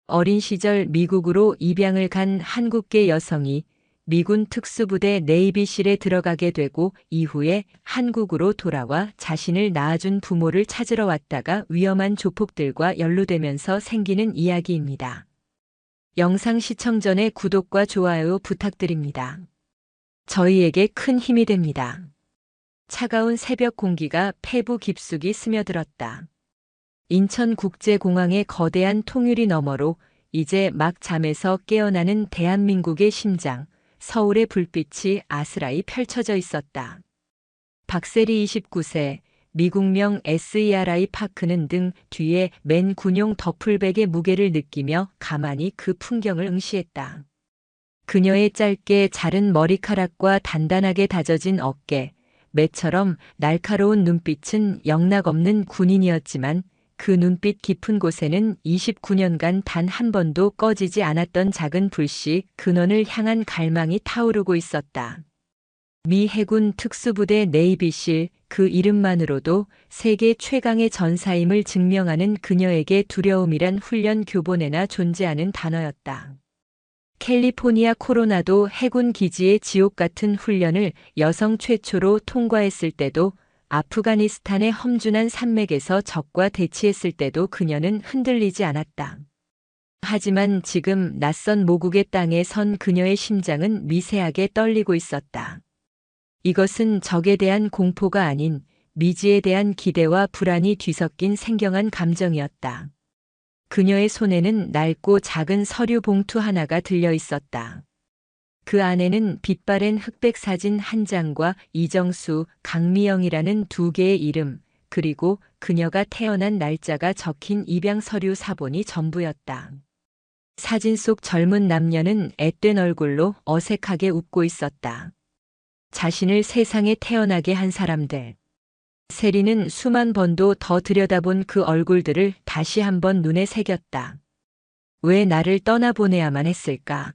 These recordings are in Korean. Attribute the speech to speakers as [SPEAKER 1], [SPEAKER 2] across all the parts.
[SPEAKER 1] 어린 시절 미국으로 입양을 간 한국계 여성이 미군 특수부대 네이비실에 들어가게 되고 이후에 한국으로 돌아와 자신을 낳아준 부모를 찾으러 왔다가 위험한 조폭들과 연루되면서 생기는 이야기입니다. 영상 시청 전에 구독과 좋아요 부탁드립니다. 저희에게 큰 힘이 됩니다. 차가운 새벽 공기가 폐부 깊숙이 스며들었다. 인천국제공항의 거대한 통유리 너머로 이제 막 잠에서 깨어나는 대한민국의 심장, 서울의 불빛이 아스라이 펼쳐져 있었다. 박세리 29세, 미국명 SERI 파크는 등 뒤에 맨 군용 더플백의 무게를 느끼며 가만히 그 풍경을 응시했다. 그녀의 짧게 자른 머리카락과 단단하게 다져진 어깨, 매처럼 날카로운 눈빛은 영락없는 군인이었지만 그 눈빛 깊은 곳에는 29년간 단 한 번도 꺼지지 않았던 작은 불씨 근원을 향한 갈망이 타오르고 있었다. 미 해군 특수부대 네이비실, 그 이름만으로도 세계 최강의 전사임을 증명하는 그녀에게 두려움이란 훈련 교본에나 존재하는 단어였다. 캘리포니아 코로나도 해군 기지의 지옥 같은 훈련을 여성 최초로 통과했을 때도, 아프가니스탄의 험준한 산맥에서 적과 대치했을 때도 그녀는 흔들리지 않았다. 하지만 지금 낯선 모국의 땅에 선 그녀의 심장은 미세하게 떨리고 있었다. 이것은 적에 대한 공포가 아닌 미지에 대한 기대와 불안이 뒤섞인 생경한 감정이었다. 그녀의 손에는 낡고 작은 서류 봉투 하나가 들려 있었다. 그 안에는 빛바랜 흑백 사진 한 장과 이정수, 강미영이라는 두 개의 이름, 그리고 그녀가 태어난 날짜가 적힌 입양 서류 사본이 전부였다. 사진 속 젊은 남녀는 앳된 얼굴로 어색하게 웃고 있었다. 자신을 세상에 태어나게 한 사람들. 세리는 수만 번도 더 들여다본 그 얼굴들을 다시 한번 눈에 새겼다. 왜 나를 떠나보내야만 했을까?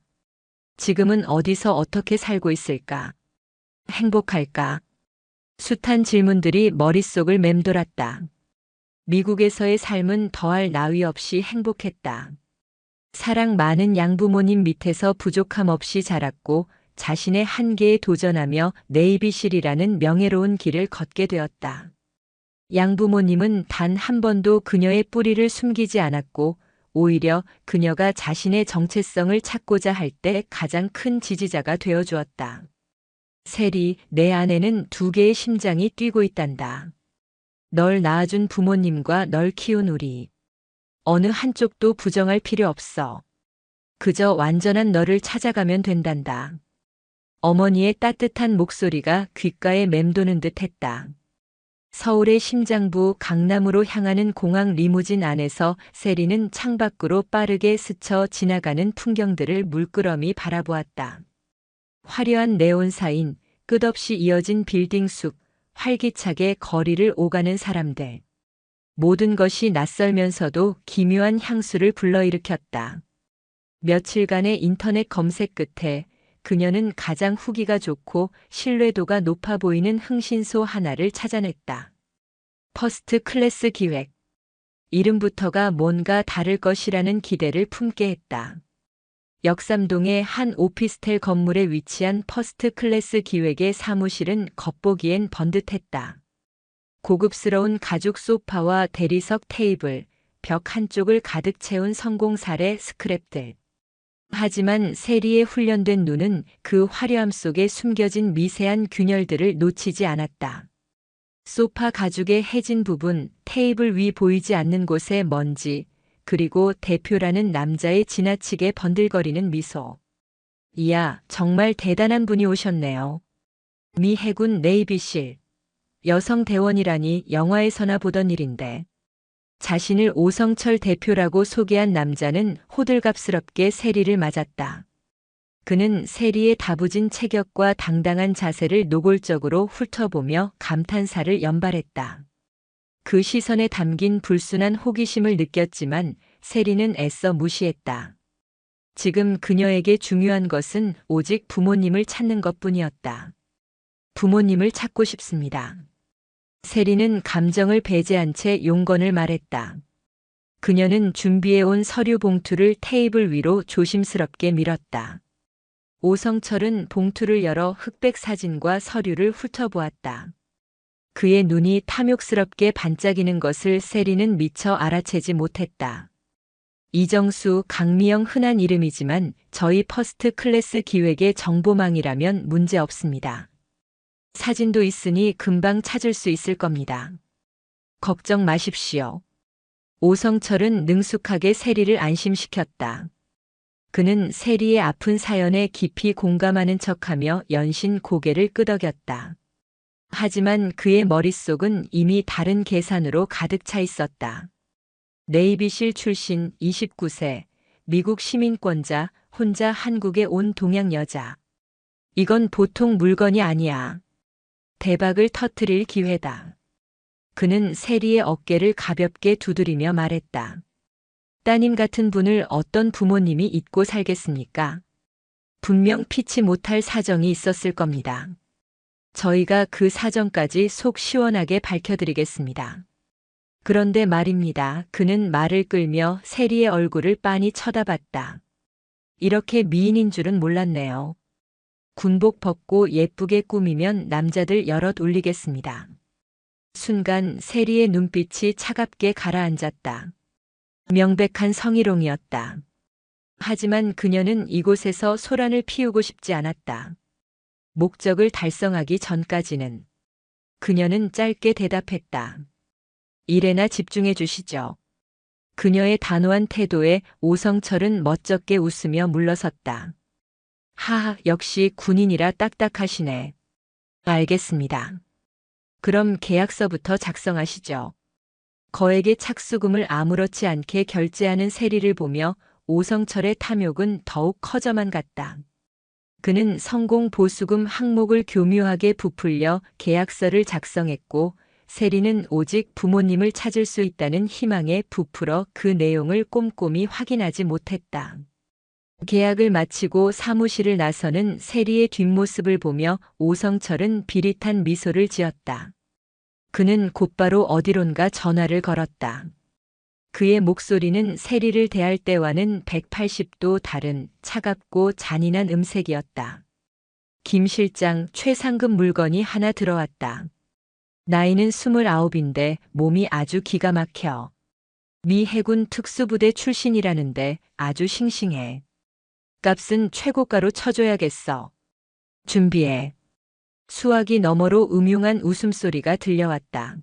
[SPEAKER 1] 지금은 어디서 어떻게 살고 있을까? 행복할까? 숱한 질문들이 머릿속을 맴돌았다. 미국에서의 삶은 더할 나위 없이 행복했다. 사랑 많은 양부모님 밑에서 부족함 없이 자랐고 자신의 한계에 도전하며 네이비실이라는 명예로운 길을 걷게 되었다. 양부모님은 단 한 번도 그녀의 뿌리를 숨기지 않았고 오히려 그녀가 자신의 정체성을 찾고자 할 때 가장 큰 지지자가 되어 주었다. 세리, 내 안에는 두 개의 심장이 뛰고 있단다. 널 낳아준 부모님과 널 키운 우리. 어느 한쪽도 부정할 필요 없어. 그저 완전한 너를 찾아가면 된단다. 어머니의 따뜻한 목소리가 귓가에 맴도는 듯 했다. 서울의 심장부 강남으로 향하는 공항 리무진 안에서 세리는 창밖으로 빠르게 스쳐 지나가는 풍경들을 물끄러미 바라보았다. 화려한 네온사인, 끝없이 이어진 빌딩 숲, 활기차게 거리를 오가는 사람들. 모든 것이 낯설면서도 기묘한 향수를 불러일으켰다. 며칠간의 인터넷 검색 끝에 그녀는 가장 후기가 좋고 신뢰도가 높아 보이는 흥신소 하나를 찾아냈다. 퍼스트 클래스 기획. 이름부터가 뭔가 다를 것이라는 기대를 품게 했다. 역삼동의 한 오피스텔 건물에 위치한 퍼스트 클래스 기획의 사무실은 겉보기엔 번듯했다. 고급스러운 가죽 소파와 대리석 테이블, 벽 한쪽을 가득 채운 성공사례 스크랩들. 하지만 세리의 훈련된 눈은 그 화려함 속에 숨겨진 미세한 균열들을 놓치지 않았다. 소파 가죽의 해진 부분, 테이블 위 보이지 않는 곳의 먼지, 그리고 대표라는 남자의 지나치게 번들거리는 미소. 이야, 정말 대단한 분이 오셨네요. 미 해군 네이비실. 여성 대원이라니 영화에서나 보던 일인데. 자신을 오성철 대표라고 소개한 남자는 호들갑스럽게 세리를 맞았다. 그는 세리의 다부진 체격과 당당한 자세를 노골적으로 훑어보며 감탄사를 연발했다. 그 시선에 담긴 불순한 호기심을 느꼈지만 세리는 애써 무시했다. 지금 그녀에게 중요한 것은 오직 부모님을 찾는 것뿐이었다. 부모님을 찾고 싶습니다. 세리는 감정을 배제한 채 용건을 말했다. 그녀는 준비해온 서류 봉투를 테이블 위로 조심스럽게 밀었다. 오성철은 봉투를 열어 흑백 사진과 서류를 훑어보았다. 그의 눈이 탐욕스럽게 반짝이는 것을 세리는 미처 알아채지 못했다. 이정수, 강미영 흔한 이름이지만 저희 퍼스트 클래스 기획의 정보망이라면 문제 없습니다. 사진도 있으니 금방 찾을 수 있을 겁니다. 걱정 마십시오. 오성철은 능숙하게 세리를 안심시켰다. 그는 세리의 아픈 사연에 깊이 공감하는 척하며 연신 고개를 끄덕였다. 하지만 그의 머릿속은 이미 다른 계산으로 가득 차 있었다. 네이비실 출신 29세, 미국 시민권자, 혼자 한국에 온 동양 여자. 이건 보통 물건이 아니야. 대박을 터뜨릴 기회다. 그는 세리의 어깨를 가볍게 두드리며 말했다. 따님 같은 분을 어떤 부모님이 잊고 살겠습니까? 분명 피치 못할 사정이 있었을 겁니다. 저희가 그 사정까지 속 시원하게 밝혀드리겠습니다. 그런데 말입니다. 그는 말을 끌며 세리의 얼굴을 빤히 쳐다봤다. 이렇게 미인인 줄은 몰랐네요. 군복 벗고 예쁘게 꾸미면 남자들 여럿 올리겠습니다. 순간 세리의 눈빛이 차갑게 가라앉았다. 명백한 성희롱이었다. 하지만 그녀는 이곳에서 소란을 피우고 싶지 않았다. 목적을 달성하기 전까지는. 그녀는 짧게 대답했다. 일에나 집중해 주시죠. 그녀의 단호한 태도에 오성철은 멋쩍게 웃으며 물러섰다. 하하, 역시 군인이라 딱딱하시네. 알겠습니다. 그럼 계약서부터 작성하시죠. 거액의 착수금을 아무렇지 않게 결제하는 세리를 보며 오성철의 탐욕은 더욱 커져만 갔다. 그는 성공 보수금 항목을 교묘하게 부풀려 계약서를 작성했고 세리는 오직 부모님을 찾을 수 있다는 희망에 부풀어 그 내용을 꼼꼼히 확인하지 못했다. 계약을 마치고 사무실을 나서는 세리의 뒷모습을 보며 오성철은 비릿한 미소를 지었다. 그는 곧바로 어디론가 전화를 걸었다. 그의 목소리는 세리를 대할 때와는 180도 다른 차갑고 잔인한 음색이었다. 김 실장, 최상급 물건이 하나 들어왔다. 나이는 29인데 몸이 아주 기가 막혀. 미 해군 특수부대 출신이라는데 아주 싱싱해. 값은 최고가로 쳐줘야겠어. 준비해. 수화기 너머로 음흉한 웃음소리가 들려왔다.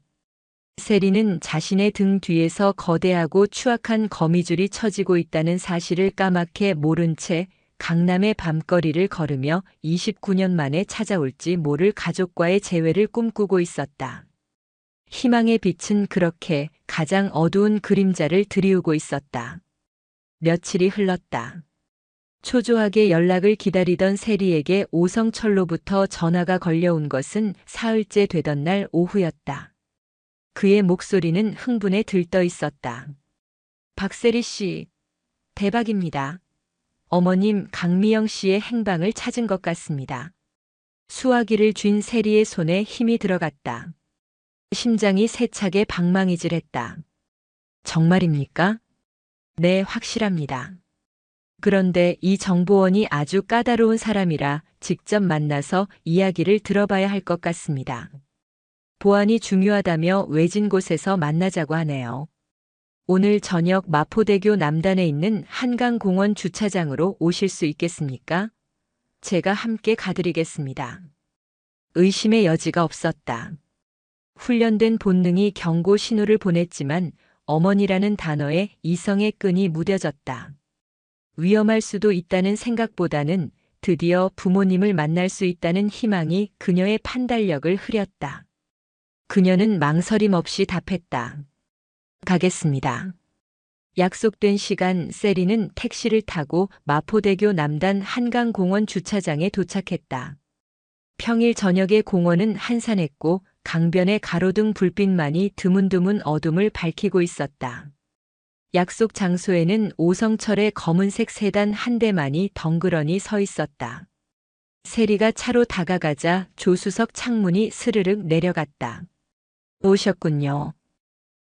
[SPEAKER 1] 세리는 자신의 등 뒤에서 거대하고 추악한 거미줄이 쳐지고 있다는 사실을 까맣게 모른 채 강남의 밤거리를 걸으며 29년 만에 찾아올지 모를 가족과의 재회를 꿈꾸고 있었다. 희망의 빛은 그렇게 가장 어두운 그림자를 드리우고 있었다. 며칠이 흘렀다. 초조하게 연락을 기다리던 세리에게 오성철로부터 전화가 걸려온 것은 사흘째 되던 날 오후였다. 그의 목소리는 흥분에 들떠 있었다. 박세리 씨, 대박입니다. 어머님 강미영 씨의 행방을 찾은 것 같습니다. 수화기를 쥔 세리의 손에 힘이 들어갔다. 심장이 세차게 방망이질했다. 정말입니까? 네, 확실합니다. 그런데 이 정보원이 아주 까다로운 사람이라 직접 만나서 이야기를 들어봐야 할 것 같습니다. 보안이 중요하다며 외진 곳에서 만나자고 하네요. 오늘 저녁 마포대교 남단에 있는 한강공원 주차장으로 오실 수 있겠습니까? 제가 함께 가드리겠습니다. 의심의 여지가 없었다. 훈련된 본능이 경고 신호를 보냈지만 어머니라는 단어에 이성의 끈이 무뎌졌다. 위험할 수도 있다는 생각보다는 드디어 부모님을 만날 수 있다는 희망이 그녀의 판단력을 흐렸다. 그녀는 망설임 없이 답했다. 가겠습니다. 약속된 시간 세리는 택시를 타고 마포대교 남단 한강공원 주차장에 도착했다. 평일 저녁의 공원은 한산했고 강변의 가로등 불빛만이 드문드문 어둠을 밝히고 있었다. 약속 장소에는 오성철의 검은색 세단 한 대만이 덩그러니 서 있었다. 세리가 차로 다가가자 조수석 창문이 스르륵 내려갔다. 오셨군요.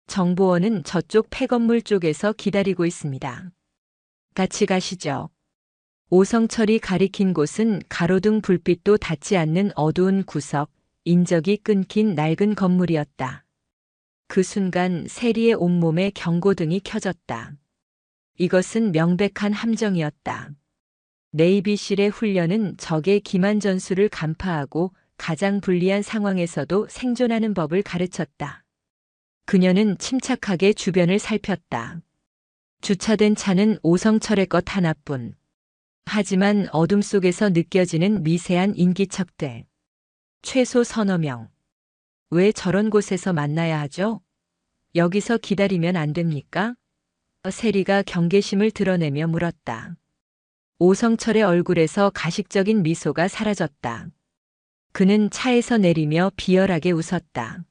[SPEAKER 1] 정보원은 저쪽 폐건물 쪽에서 기다리고 있습니다. 같이 가시죠. 오성철이 가리킨 곳은 가로등 불빛도 닿지 않는 어두운 구석, 인적이 끊긴 낡은 건물이었다. 그 순간 세리의 온몸에 경고등이 켜졌다. 이것은 명백한 함정이었다. 네이비실의 훈련은 적의 기만 전술을 간파하고 가장 불리한 상황에서도 생존하는 법을 가르쳤다. 그녀는 침착하게 주변을 살폈다. 주차된 차는 오성철의 것 하나뿐. 하지만 어둠 속에서 느껴지는 미세한 인기척들. 최소 서너 명. 왜 저런 곳에서 만나야 하죠? 여기서 기다리면 안 됩니까? 세리가 경계심을 드러내며 물었다. 오성철의 얼굴에서 가식적인 미소가 사라졌다. 그는 차에서 내리며 비열하게 웃었다.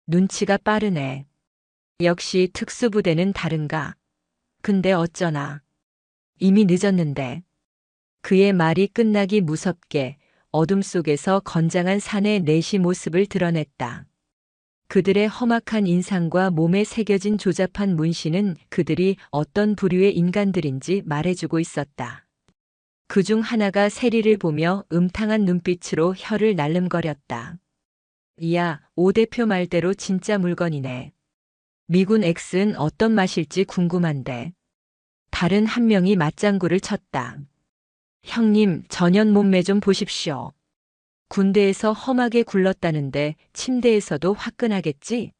[SPEAKER 1] 눈치가 빠르네. 역시 특수부대는 다른가. 근데 어쩌나. 이미 늦었는데. 그의 말이 끝나기 무섭게 어둠 속에서 건장한 사내 넷이 모습을 드러냈다. 그들의 험악한 인상과 몸에 새겨진 조잡한 문신은 그들이 어떤 부류의 인간들인지 말해주고 있었다. 그중 하나가 세리를 보며 음탕한 눈빛으로 혀를 날름거렸다. 이야, 오 대표 말대로 진짜 물건이네. 미군 X는 어떤 맛일지 궁금한데. 다른 한 명이 맞장구를 쳤다. 형님, 전현 몸매 좀 보십시오. 군대에서 험하게 굴렀다는데 침대에서도 화끈하겠지?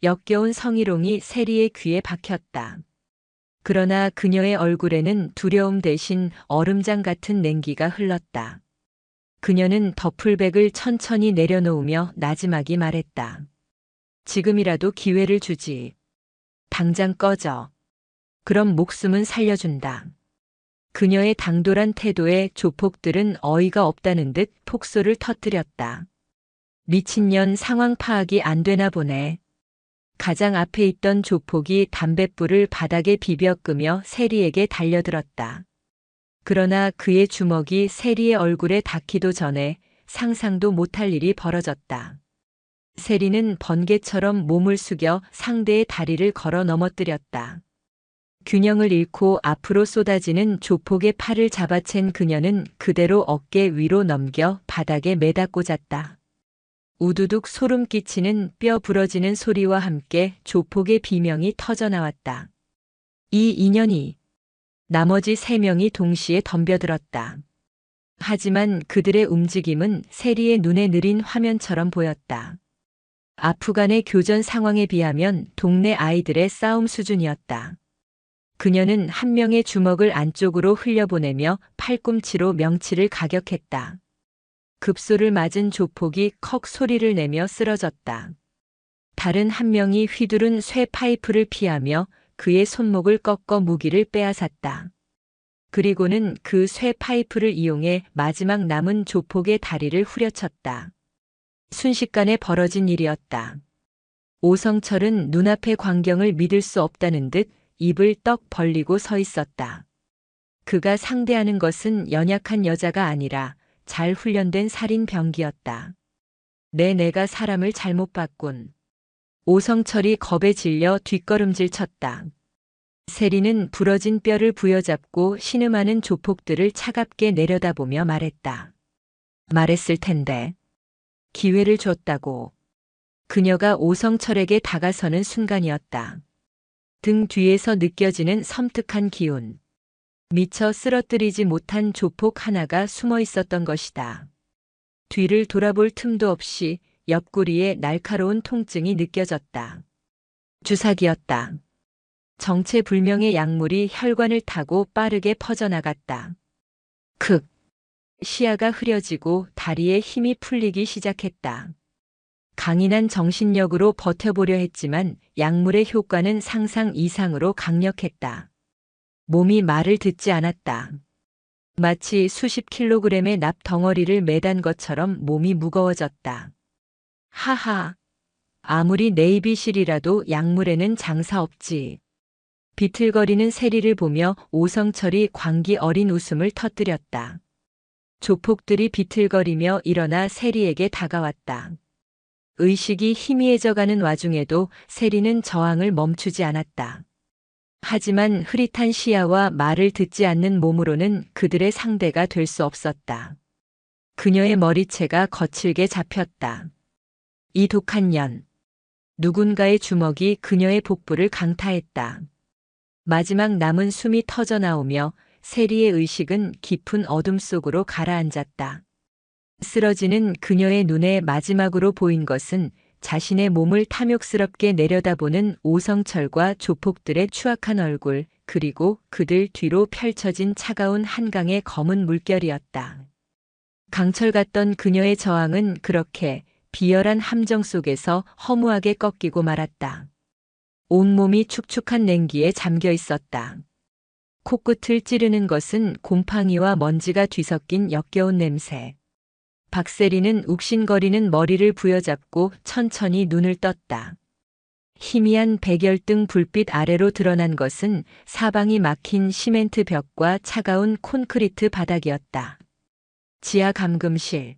[SPEAKER 1] 역겨운 성희롱이 세리의 귀에 박혔다. 그러나 그녀의 얼굴에는 두려움 대신 얼음장 같은 냉기가 흘렀다. 그녀는 더플백을 천천히 내려놓으며 나지막이 말했다. 지금이라도 기회를 주지. 당장 꺼져. 그럼 목숨은 살려준다. 그녀의 당돌한 태도에 조폭들은 어이가 없다는 듯 폭소를 터뜨렸다. 미친년 상황 파악이 안 되나 보네. 가장 앞에 있던 조폭이 담뱃불을 바닥에 비벼 끄며 세리에게 달려들었다. 그러나 그의 주먹이 세리의 얼굴에 닿기도 전에 상상도 못할 일이 벌어졌다. 세리는 번개처럼 몸을 숙여 상대의 다리를 걸어 넘어뜨렸다. 균형을 잃고 앞으로 쏟아지는 조폭의 팔을 잡아챈 그녀는 그대로 어깨 위로 넘겨 바닥에 매다 꽂았다. 우두둑 소름 끼치는 뼈 부러지는 소리와 함께 조폭의 비명이 터져나왔다. 이 인연이. 나머지 3명이 동시에 덤벼들었다. 하지만 그들의 움직임은 세리의 눈에 느린 화면처럼 보였다. 아프간의 교전 상황에 비하면 동네 아이들의 싸움 수준이었다. 그녀는 한 명의 주먹을 안쪽으로 흘려보내며 팔꿈치로 명치를 가격했다. 급소를 맞은 조폭이 컥 소리를 내며 쓰러졌다. 다른 한 명이 휘두른 쇠 파이프를 피하며 그의 손목을 꺾어 무기를 빼앗았다. 그리고는 그 쇠 파이프를 이용해 마지막 남은 조폭의 다리를 후려쳤다. 순식간에 벌어진 일이었다. 오성철은 눈앞의 광경을 믿을 수 없다는 듯 입을 떡 벌리고 서 있었다. 그가 상대하는 것은 연약한 여자가 아니라 잘 훈련된 살인 병기였다. 내가 사람을 잘못 봤군. 오성철이 겁에 질려 뒷걸음질 쳤다. 세리는 부러진 뼈를 부여잡고 신음하는 조폭들을 차갑게 내려다보며 말했다. 말했을 텐데. 기회를 줬다고. 그녀가 오성철에게 다가서는 순간이었다. 등 뒤에서 느껴지는 섬뜩한 기운. 미처 쓰러뜨리지 못한 조폭 하나가 숨어 있었던 것이다. 뒤를 돌아볼 틈도 없이 옆구리에 날카로운 통증이 느껴졌다. 주사기였다. 정체불명의 약물이 혈관을 타고 빠르게 퍼져나갔다. 극. 시야가 흐려지고 다리에 힘이 풀리기 시작했다. 강인한 정신력으로 버텨보려 했지만 약물의 효과는 상상 이상으로 강력했다. 몸이 말을 듣지 않았다. 마치 수십 킬로그램의 납 덩어리를 매단 것처럼 몸이 무거워졌다. 하하. 아무리 네이비실이라도 약물에는 장사 없지. 비틀거리는 세리를 보며 오성철이 광기 어린 웃음을 터뜨렸다. 조폭들이 비틀거리며 일어나 세리에게 다가왔다. 의식이 희미해져가는 와중에도 세리는 저항을 멈추지 않았다. 하지만 흐릿한 시야와 말을 듣지 않는 몸으로는 그들의 상대가 될 수 없었다. 그녀의 머리채가 거칠게 잡혔다. 이 독한 년. 누군가의 주먹이 그녀의 복부를 강타했다. 마지막 남은 숨이 터져나오며 세리의 의식은 깊은 어둠 속으로 가라앉았다. 쓰러지는 그녀의 눈에 마지막으로 보인 것은 자신의 몸을 탐욕스럽게 내려다보는 오성철과 조폭들의 추악한 얼굴, 그리고 그들 뒤로 펼쳐진 차가운 한강의 검은 물결이었다. 강철 같던 그녀의 저항은 그렇게 비열한 함정 속에서 허무하게 꺾이고 말았다. 온몸이 축축한 냉기에 잠겨 있었다. 코끝을 찌르는 것은 곰팡이와 먼지가 뒤섞인 역겨운 냄새. 박세리는 욱신거리는 머리를 부여잡고 천천히 눈을 떴다. 희미한 백열등 불빛 아래로 드러난 것은 사방이 막힌 시멘트 벽과 차가운 콘크리트 바닥이었다. 지하 감금실.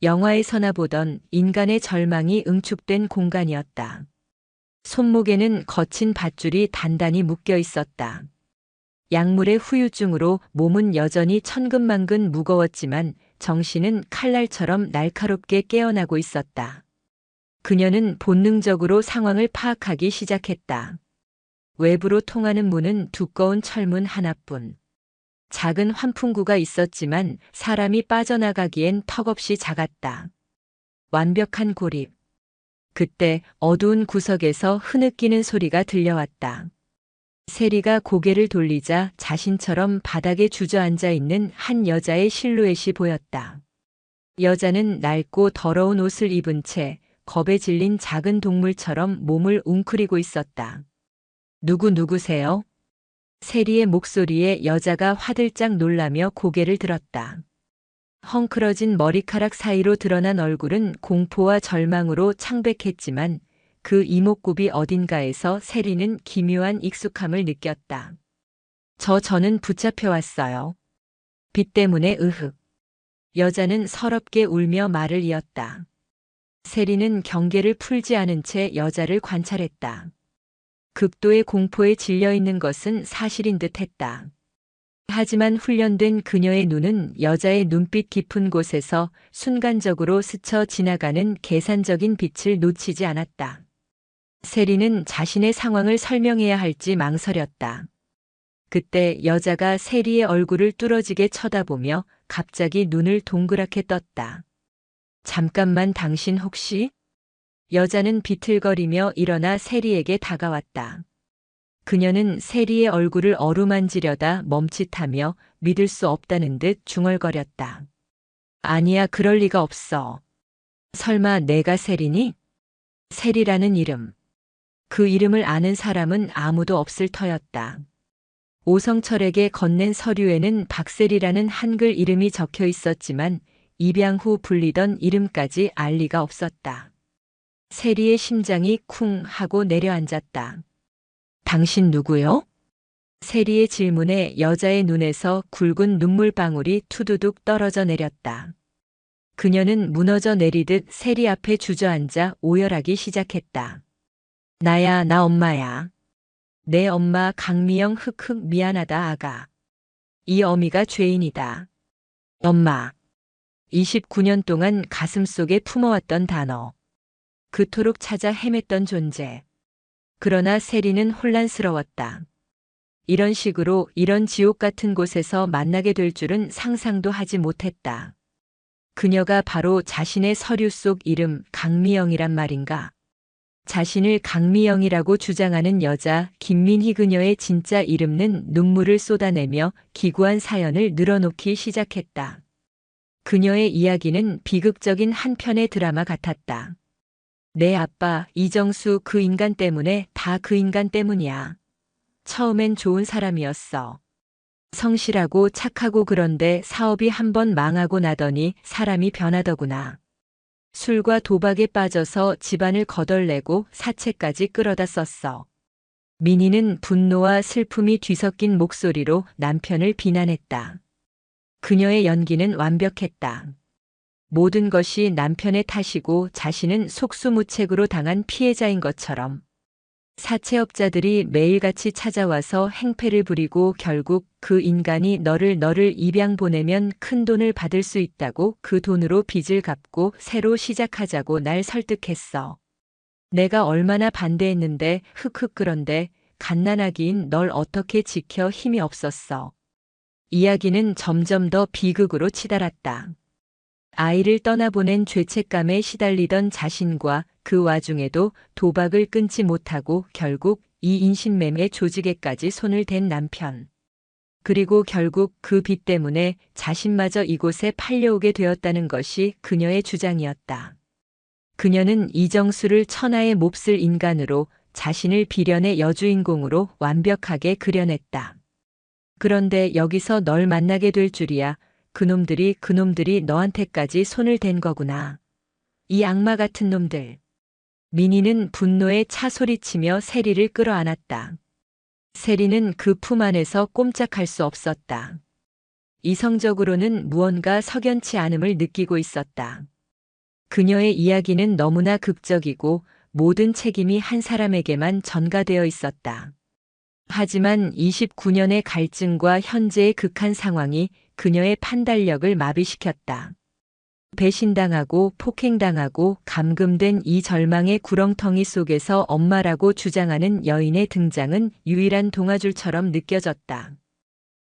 [SPEAKER 1] 영화에서나 보던 인간의 절망이 응축된 공간이었다. 손목에는 거친 밧줄이 단단히 묶여 있었다. 약물의 후유증으로 몸은 여전히 천근만근 무거웠지만 정신은 칼날처럼 날카롭게 깨어나고 있었다. 그녀는 본능적으로 상황을 파악하기 시작했다. 외부로 통하는 문은 두꺼운 철문 하나뿐. 작은 환풍구가 있었지만 사람이 빠져나가기엔 턱없이 작았다. 완벽한 고립. 그때 어두운 구석에서 흐느끼는 소리가 들려왔다. 세리가 고개를 돌리자 자신처럼 바닥에 주저앉아 있는 한 여자의 실루엣이 보였다. 여자는 낡고 더러운 옷을 입은 채 겁에 질린 작은 동물처럼 몸을 웅크리고 있었다. 누구세요? 세리의 목소리에 여자가 화들짝 놀라며 고개를 들었다. 헝클어진 머리카락 사이로 드러난 얼굴은 공포와 절망으로 창백했지만 그 이목구비 어딘가에서 세리는 기묘한 익숙함을 느꼈다. 저는 붙잡혀왔어요. 빛 때문에 으흑. 여자는 서럽게 울며 말을 이었다. 세리는 경계를 풀지 않은 채 여자를 관찰했다. 극도의 공포에 질려 있는 것은 사실인 듯 했다. 하지만 훈련된 그녀의 눈은 여자의 눈빛 깊은 곳에서 순간적으로 스쳐 지나가는 계산적인 빛을 놓치지 않았다. 세리는 자신의 상황을 설명해야 할지 망설였다. 그때 여자가 세리의 얼굴을 뚫어지게 쳐다보며 갑자기 눈을 동그랗게 떴다. 잠깐만, 당신 혹시? 여자는 비틀거리며 일어나 세리에게 다가왔다. 그녀는 세리의 얼굴을 어루만지려다 멈칫하며 믿을 수 없다는 듯 중얼거렸다. 아니야, 그럴 리가 없어. 설마 내가 세리니? 세리라는 이름. 그 이름을 아는 사람은 아무도 없을 터였다. 오성철에게 건넨 서류에는 박세리라는 한글 이름이 적혀 있었지만 입양 후 불리던 이름까지 알 리가 없었다. 세리의 심장이 쿵 하고 내려앉았다. 당신 누구요? 세리의 질문에 여자의 눈에서 굵은 눈물방울이 투두둑 떨어져 내렸다. 그녀는 무너져 내리듯 세리 앞에 주저앉아 오열하기 시작했다. 나야, 나 엄마야. 내 엄마 강미영. 흑흑. 미안하다 아가. 이 어미가 죄인이다. 엄마. 29년 동안 가슴속에 품어왔던 단어. 그토록 찾아 헤맸던 존재. 그러나 세리는 혼란스러웠다. 이런 식으로 이런 지옥 같은 곳에서 만나게 될 줄은 상상도 하지 못했다. 그녀가 바로 자신의 서류 속 이름 강미영이란 말인가? 자신을 강미영이라고 주장하는 여자 김민희, 그녀의 진짜 이름은 눈물을 쏟아내며 기구한 사연을 늘어놓기 시작했다. 그녀의 이야기는 비극적인 한 편의 드라마 같았다. 내 아빠 이정수, 그 인간 때문에, 다 그 인간 때문이야. 처음엔 좋은 사람이었어. 성실하고 착하고, 그런데 사업이 한번 망하고 나더니 사람이 변하더구나. 술과 도박에 빠져서 집안을 거덜내고 사채까지 끌어다 썼어. 민희는 분노와 슬픔이 뒤섞인 목소리로 남편을 비난했다. 그녀의 연기는 완벽했다. 모든 것이 남편의 탓이고 자신은 속수무책으로 당한 피해자인 것처럼 사채업자들이 매일같이 찾아와서 행패를 부리고 결국 그 인간이 너를 입양 보내면 큰 돈을 받을 수 있다고 그 돈으로 빚을 갚고 새로 시작하자고 날 설득했어. 내가 얼마나 반대했는데 흑흑 그런데 갓난아기인 널 어떻게 지켜 힘이 없었어. 이야기는 점점 더 비극으로 치달았다. 아이를 떠나보낸 죄책감에 시달리던 자신과 그 와중에도 도박을 끊지 못하고 결국 이 인신매매 조직에까지 손을 댄 남편. 그리고 결국 그 빚 때문에 자신마저 이곳에 팔려오게 되었다는 것이 그녀의 주장이었다. 그녀는 이정수를 천하에 몹쓸 인간으로 자신을 비련의 여주인공으로 완벽하게 그려냈다. 그런데 여기서 널 만나게 될 줄이야. 그놈들이 너한테까지 손을 댄 거구나. 이 악마 같은 놈들. 민희는 분노에 차 소리치며 세리를 끌어안았다. 세리는 그 품 안에서 꼼짝할 수 없었다. 이성적으로는 무언가 석연치 않음을 느끼고 있었다. 그녀의 이야기는 너무나 극적이고 모든 책임이 한 사람에게만 전가되어 있었다. 하지만 29년의 갈증과 현재의 극한 상황이 그녀의 판단력을 마비시켰다. 배신당하고 폭행당하고 감금된 이 절망의 구렁텅이 속에서 엄마라고 주장하는 여인의 등장은 유일한 동화줄처럼 느껴졌다.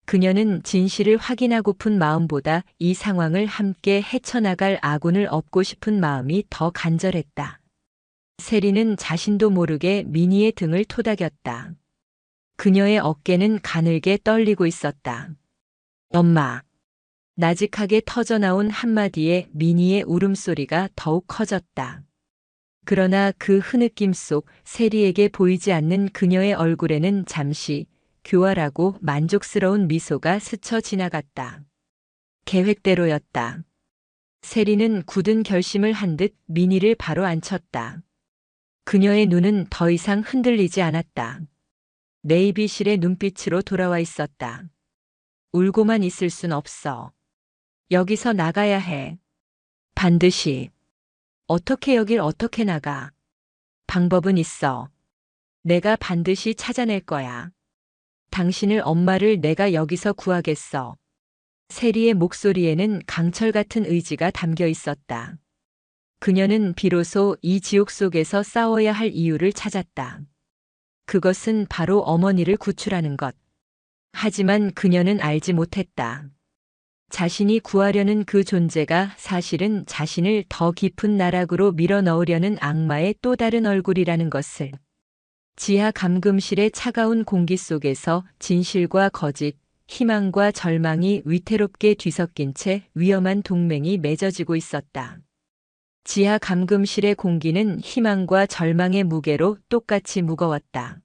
[SPEAKER 1] 그녀는 진실을 확인하고픈 마음보다 이 상황을 함께 헤쳐나갈 아군을 업고 싶은 마음이 더 간절했다. 세리는 자신도 모르게 미니의 등을 토닥였다. 그녀의 어깨는 가늘게 떨리고 있었다. 엄마. 나직하게 터져나온 한마디에 미니의 울음소리가 더욱 커졌다. 그러나 그 흐느낌 속 세리에게 보이지 않는 그녀의 얼굴에는 잠시 교활하고 만족스러운 미소가 스쳐 지나갔다. 계획대로였다. 세리는 굳은 결심을 한 듯 미니를 바로 앉혔다. 그녀의 눈은 더 이상 흔들리지 않았다. 네이비실의 눈빛으로 돌아와 있었다. 울고만 있을 순 없어. 여기서 나가야 해. 반드시. 어떻게 여길 어떻게 나가? 방법은 있어. 내가 반드시 찾아낼 거야. 당신을 엄마를 내가 여기서 구하겠어. 세리의 목소리에는 강철 같은 의지가 담겨 있었다. 그녀는 비로소 이 지옥 속에서 싸워야 할 이유를 찾았다. 그것은 바로 어머니를 구출하는 것. 하지만 그녀는 알지 못했다. 자신이 구하려는 그 존재가 사실은 자신을 더 깊은 나락으로 밀어넣으려는 악마의 또 다른 얼굴이라는 것을. 지하 감금실의 차가운 공기 속에서 진실과 거짓, 희망과 절망이 위태롭게 뒤섞인 채 위험한 동맹이 맺어지고 있었다. 지하 감금실의 공기는 희망과 절망의 무게로 똑같이 무거웠다.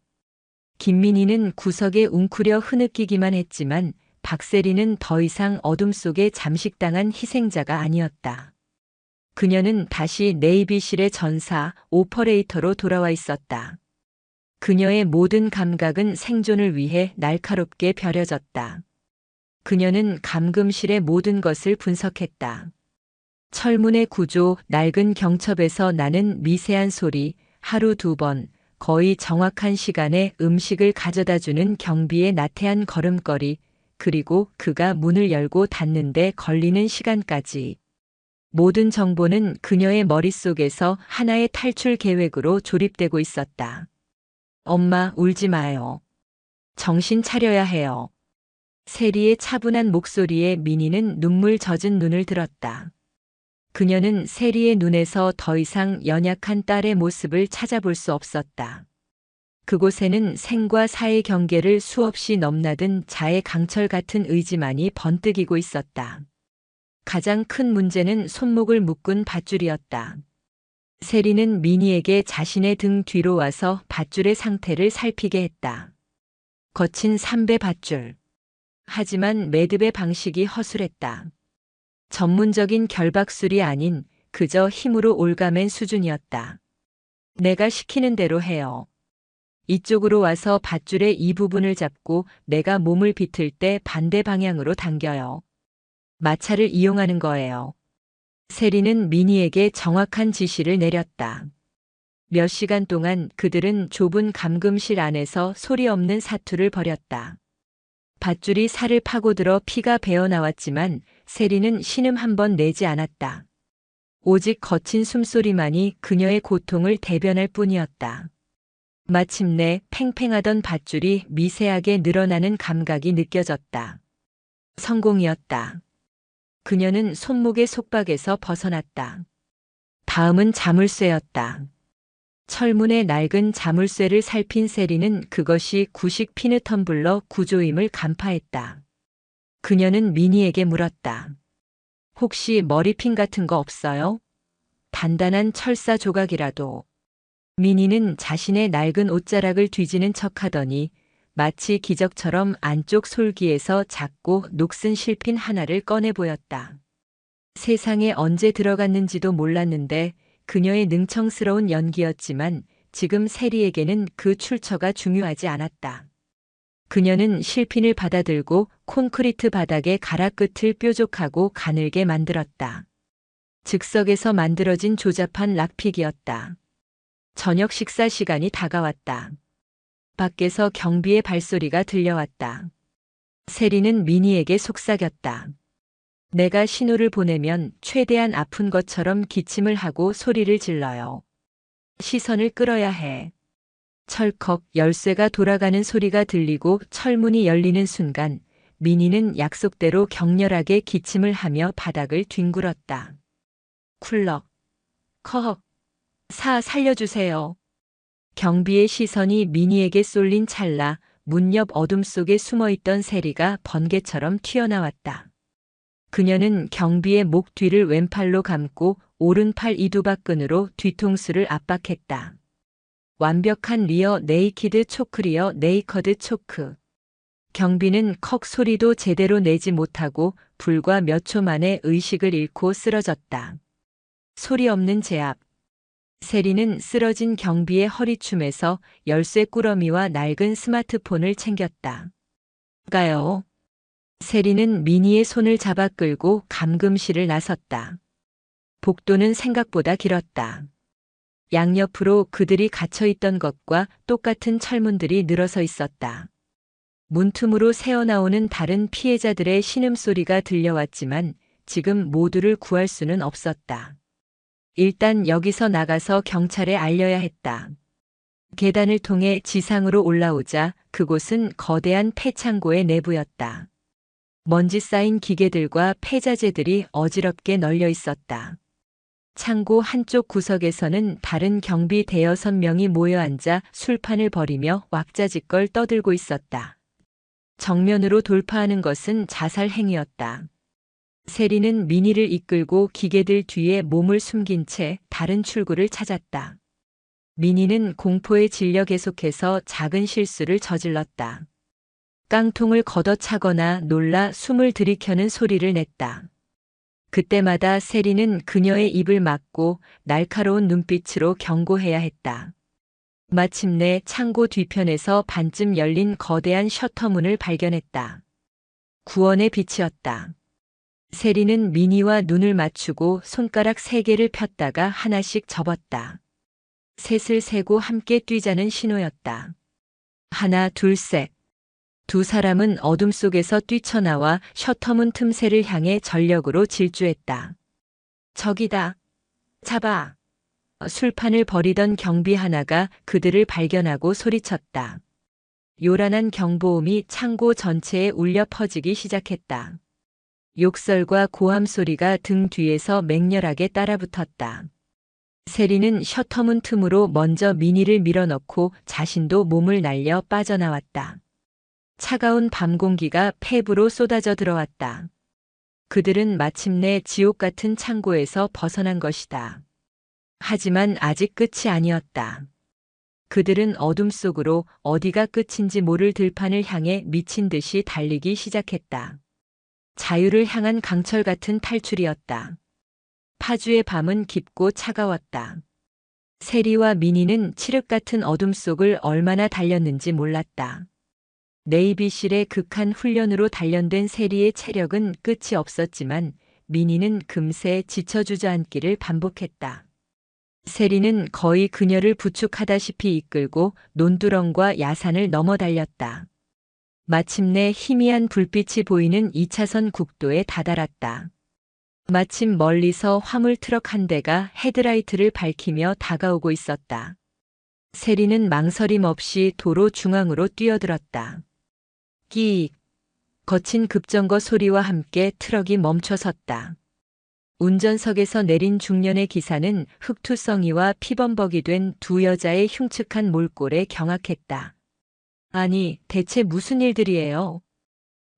[SPEAKER 1] 김민희는 구석에 웅크려 흐느끼기만 했지만 박세리는 더 이상 어둠 속에 잠식당한 희생자가 아니었다. 그녀는 다시 네이비실의 전사, 오퍼레이터로 돌아와 있었다. 그녀의 모든 감각은 생존을 위해 날카롭게 벼려졌다. 그녀는 감금실의 모든 것을 분석했다. 철문의 구조, 낡은 경첩에서 나는 미세한 소리, 하루 2번, 거의 정확한 시간에 음식을 가져다주는 경비의 나태한 걸음걸이, 그리고 그가 문을 열고 닫는데 걸리는 시간까지. 모든 정보는 그녀의 머릿속에서 하나의 탈출 계획으로 조립되고 있었다. 엄마, 울지 마요. 정신 차려야 해요. 세리의 차분한 목소리에 미니는 눈물 젖은 눈을 들었다. 그녀는 세리의 눈에서 더 이상 연약한 딸의 모습을 찾아볼 수 없었다. 그곳에는 생과 사의 경계를 수없이 넘나든 자의 강철 같은 의지만이 번뜩이고 있었다. 가장 큰 문제는 손목을 묶은 밧줄이었다. 세리는 미니에게 자신의 등 뒤로 와서 밧줄의 상태를 살피게 했다. 거친 삼배 밧줄. 하지만 매듭의 방식이 허술했다. 전문적인 결박술이 아닌 그저 힘으로 올가맨 수준이었다. 내가 시키는 대로 해요. 이쪽으로 와서 밧줄의 이 부분을 잡고 내가 몸을 비틀 때 반대 방향으로 당겨요. 마찰을 이용하는 거예요. 세리는 미니에게 정확한 지시를 내렸다. 몇 시간 동안 그들은 좁은 감금실 안에서 소리 없는 사투를 벌였다. 밧줄이 살을 파고들어 피가 배어나왔지만 세리는 신음 한 번 내지 않았다. 오직 거친 숨소리만이 그녀의 고통을 대변할 뿐이었다. 마침내 팽팽하던 밧줄이 미세하게 늘어나는 감각이 느껴졌다. 성공이었다. 그녀는 손목의 속박에서 벗어났다. 다음은 자물쇠였다. 철문의 낡은 자물쇠를 살핀 세리는 그것이 구식 피느텀블러 구조임을 간파했다. 그녀는 미니에게 물었다. 혹시 머리핀 같은 거 없어요? 단단한 철사 조각이라도. 미니는 자신의 낡은 옷자락을 뒤지는 척하더니 마치 기적처럼 안쪽 솔기에서 작고 녹슨 실핀 하나를 꺼내 보였다. 세상에 언제 들어갔는지도 몰랐는데 그녀의 능청스러운 연기였지만 지금 세리에게는 그 출처가 중요하지 않았다. 그녀는 실핀을 받아들고 콘크리트 바닥에 가락 끝을 뾰족하고 가늘게 만들었다. 즉석에서 만들어진 조잡한 락픽이었다. 저녁 식사 시간이 다가왔다. 밖에서 경비의 발소리가 들려왔다. 세리는 미니에게 속삭였다. 내가 신호를 보내면 최대한 아픈 것처럼 기침을 하고 소리를 질러요. 시선을 끌어야 해. 철컥 열쇠가 돌아가는 소리가 들리고 철문이 열리는 순간 미니는 약속대로 격렬하게 기침을 하며 바닥을 뒹굴었다. 쿨럭. 커헉. 살려주세요. 경비의 시선이 미니에게 쏠린 찰나 문 옆 어둠 속에 숨어있던 세리가 번개처럼 튀어나왔다. 그녀는 경비의 목 뒤를 왼팔로 감고 오른팔 이두박근으로 뒤통수를 압박했다. 완벽한 리어 네이키드 초크 리어 네이커드 초크. 경비는 컥 소리도 제대로 내지 못하고 불과 몇 초 만에 의식을 잃고 쓰러졌다. 소리 없는 제압. 세리는 쓰러진 경비의 허리춤에서 열쇠 꾸러미와 낡은 스마트폰을 챙겼다. 가요. 세리는 미니의 손을 잡아 끌고 감금실을 나섰다. 복도는 생각보다 길었다. 양옆으로 그들이 갇혀있던 것과 똑같은 철문들이 늘어서 있었다. 문틈으로 새어나오는 다른 피해자들의 신음소리가 들려왔지만 지금 모두를 구할 수는 없었다. 일단 여기서 나가서 경찰에 알려야 했다. 계단을 통해 지상으로 올라오자 그곳은 거대한 폐창고의 내부였다. 먼지 쌓인 기계들과 폐자재들이 어지럽게 널려 있었다. 창고 한쪽 구석에서는 다른 경비 대여섯 명이 모여 앉아 술판을 벌이며 왁자지껄 떠들고 있었다. 정면으로 돌파하는 것은 자살 행위였다. 세리는 미니를 이끌고 기계들 뒤에 몸을 숨긴 채 다른 출구를 찾았다. 미니는 공포에 질려 계속해서 작은 실수를 저질렀다. 깡통을 걷어차거나 놀라 숨을 들이켜는 소리를 냈다. 그때마다 세리는 그녀의 입을 막고 날카로운 눈빛으로 경고해야 했다. 마침내 창고 뒤편에서 반쯤 열린 거대한 셔터문을 발견했다. 구원의 빛이었다. 세리는 미니와 눈을 맞추고 손가락 3개를 폈다가 하나씩 접었다. 셋을 세고 함께 뛰자는 신호였다. 하나, 둘, 셋. 두 사람은 어둠 속에서 뛰쳐나와 셔터문 틈새를 향해 전력으로 질주했다. 저기다. 잡아. 술판을 벌이던 경비 하나가 그들을 발견하고 소리쳤다. 요란한 경보음이 창고 전체에 울려 퍼지기 시작했다. 욕설과 고함 소리가 등 뒤에서 맹렬하게 따라붙었다. 세리는 셔터문 틈으로 먼저 미니를 밀어넣고 자신도 몸을 날려 빠져나왔다. 차가운 밤 공기가 폐부로 쏟아져 들어왔다. 그들은 마침내 지옥 같은 창고에서 벗어난 것이다. 하지만 아직 끝이 아니었다. 그들은 어둠 속으로 어디가 끝인지 모를 들판을 향해 미친 듯이 달리기 시작했다. 자유를 향한 강철 같은 탈출이었다. 파주의 밤은 깊고 차가웠다. 세리와 미니는 칠흑 같은 어둠 속을 얼마나 달렸는지 몰랐다. 네이비실의 극한 훈련으로 단련된 세리의 체력은 끝이 없었지만 민희는 금세 지쳐 주저앉기를 반복했다. 세리는 거의 그녀를 부축하다시피 이끌고 논두렁과 야산을 넘어 달렸다. 마침내 희미한 불빛이 보이는 2차선 국도에 다다랐다. 마침 멀리서 화물 트럭 한 대가 헤드라이트를 밝히며 다가오고 있었다. 세리는 망설임 없이 도로 중앙으로 뛰어들었다. 끼익! 거친 급정거 소리와 함께 트럭이 멈춰 섰다. 운전석에서 내린 중년의 기사는 흑투성이와 피범벅이 된 두 여자의 흉측한 몰골에 경악했다. 아니, 대체 무슨 일들이에요?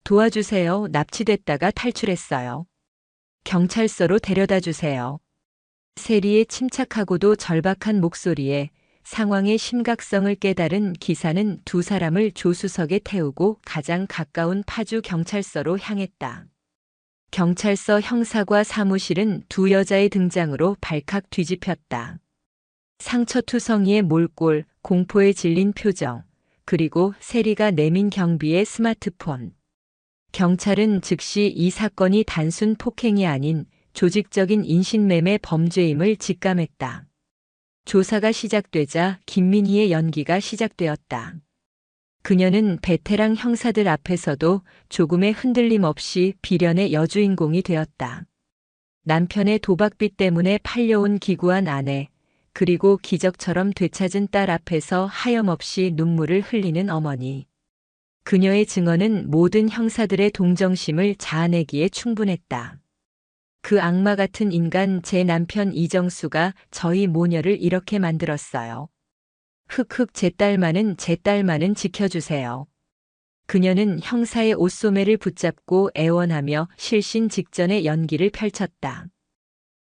[SPEAKER 1] 도와주세요. 납치됐다가 탈출했어요. 경찰서로 데려다 주세요. 세리의 침착하고도 절박한 목소리에 상황의 심각성을 깨달은 기사는 두 사람을 조수석에 태우고 가장 가까운 파주 경찰서로 향했다. 경찰서 형사과 사무실은 두 여자의 등장으로 발칵 뒤집혔다. 상처투성이의 몰골, 공포에 질린 표정, 그리고 세리가 내민 경비의 스마트폰. 경찰은 즉시 이 사건이 단순 폭행이 아닌 조직적인 인신매매 범죄임을 직감했다. 조사가 시작되자 김민희의 연기가 시작되었다. 그녀는 베테랑 형사들 앞에서도 조금의 흔들림 없이 비련의 여주인공이 되었다. 남편의 도박빚 때문에 팔려온 기구한 아내, 그리고 기적처럼 되찾은 딸 앞에서 하염없이 눈물을 흘리는 어머니. 그녀의 증언은 모든 형사들의 동정심을 자아내기에 충분했다. 그 악마 같은 인간 제 남편 이정수가 저희 모녀를 이렇게 만들었어요. 흑흑 제 딸만은 지켜주세요. 그녀는 형사의 옷소매를 붙잡고 애원하며 실신 직전의 연기를 펼쳤다.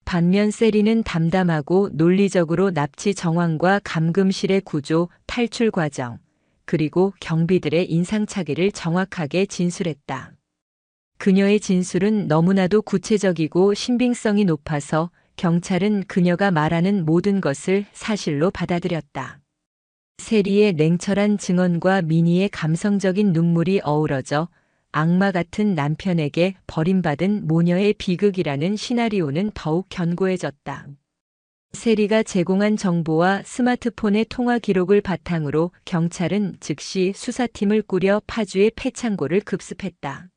[SPEAKER 1] 반면 세리는 담담하고 논리적으로 납치 정황과 감금실의 구조, 탈출 과정, 그리고 경비들의 인상착의를 정확하게 진술했다. 그녀의 진술은 너무나도 구체적이고 신빙성이 높아서 경찰은 그녀가 말하는 모든 것을 사실로 받아들였다. 세리의 냉철한 증언과 민희의 감성적인 눈물이 어우러져 악마 같은 남편에게 버림받은 모녀의 비극이라는 시나리오는 더욱 견고해졌다. 세리가 제공한 정보와 스마트폰의 통화 기록을 바탕으로 경찰은 즉시 수사팀을 꾸려 파주의 폐창고를 급습했다.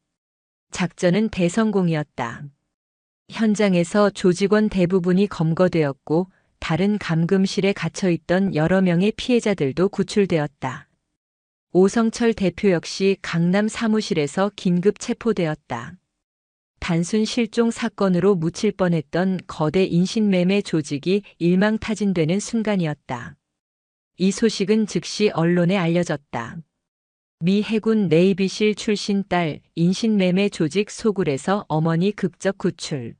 [SPEAKER 1] 작전은 대성공이었다. 현장에서 조직원 대부분이 검거되었고 다른 감금실에 갇혀있던 여러 명의 피해자들도 구출되었다. 오성철 대표 역시 강남 사무실에서 긴급 체포되었다. 단순 실종 사건으로 묻힐 뻔했던 거대 인신매매 조직이 일망타진되는 순간이었다. 이 소식은 즉시 언론에 알려졌다. 미 해군 네이비실 출신 딸 인신매매 조직 소굴에서 어머니 극적 구출.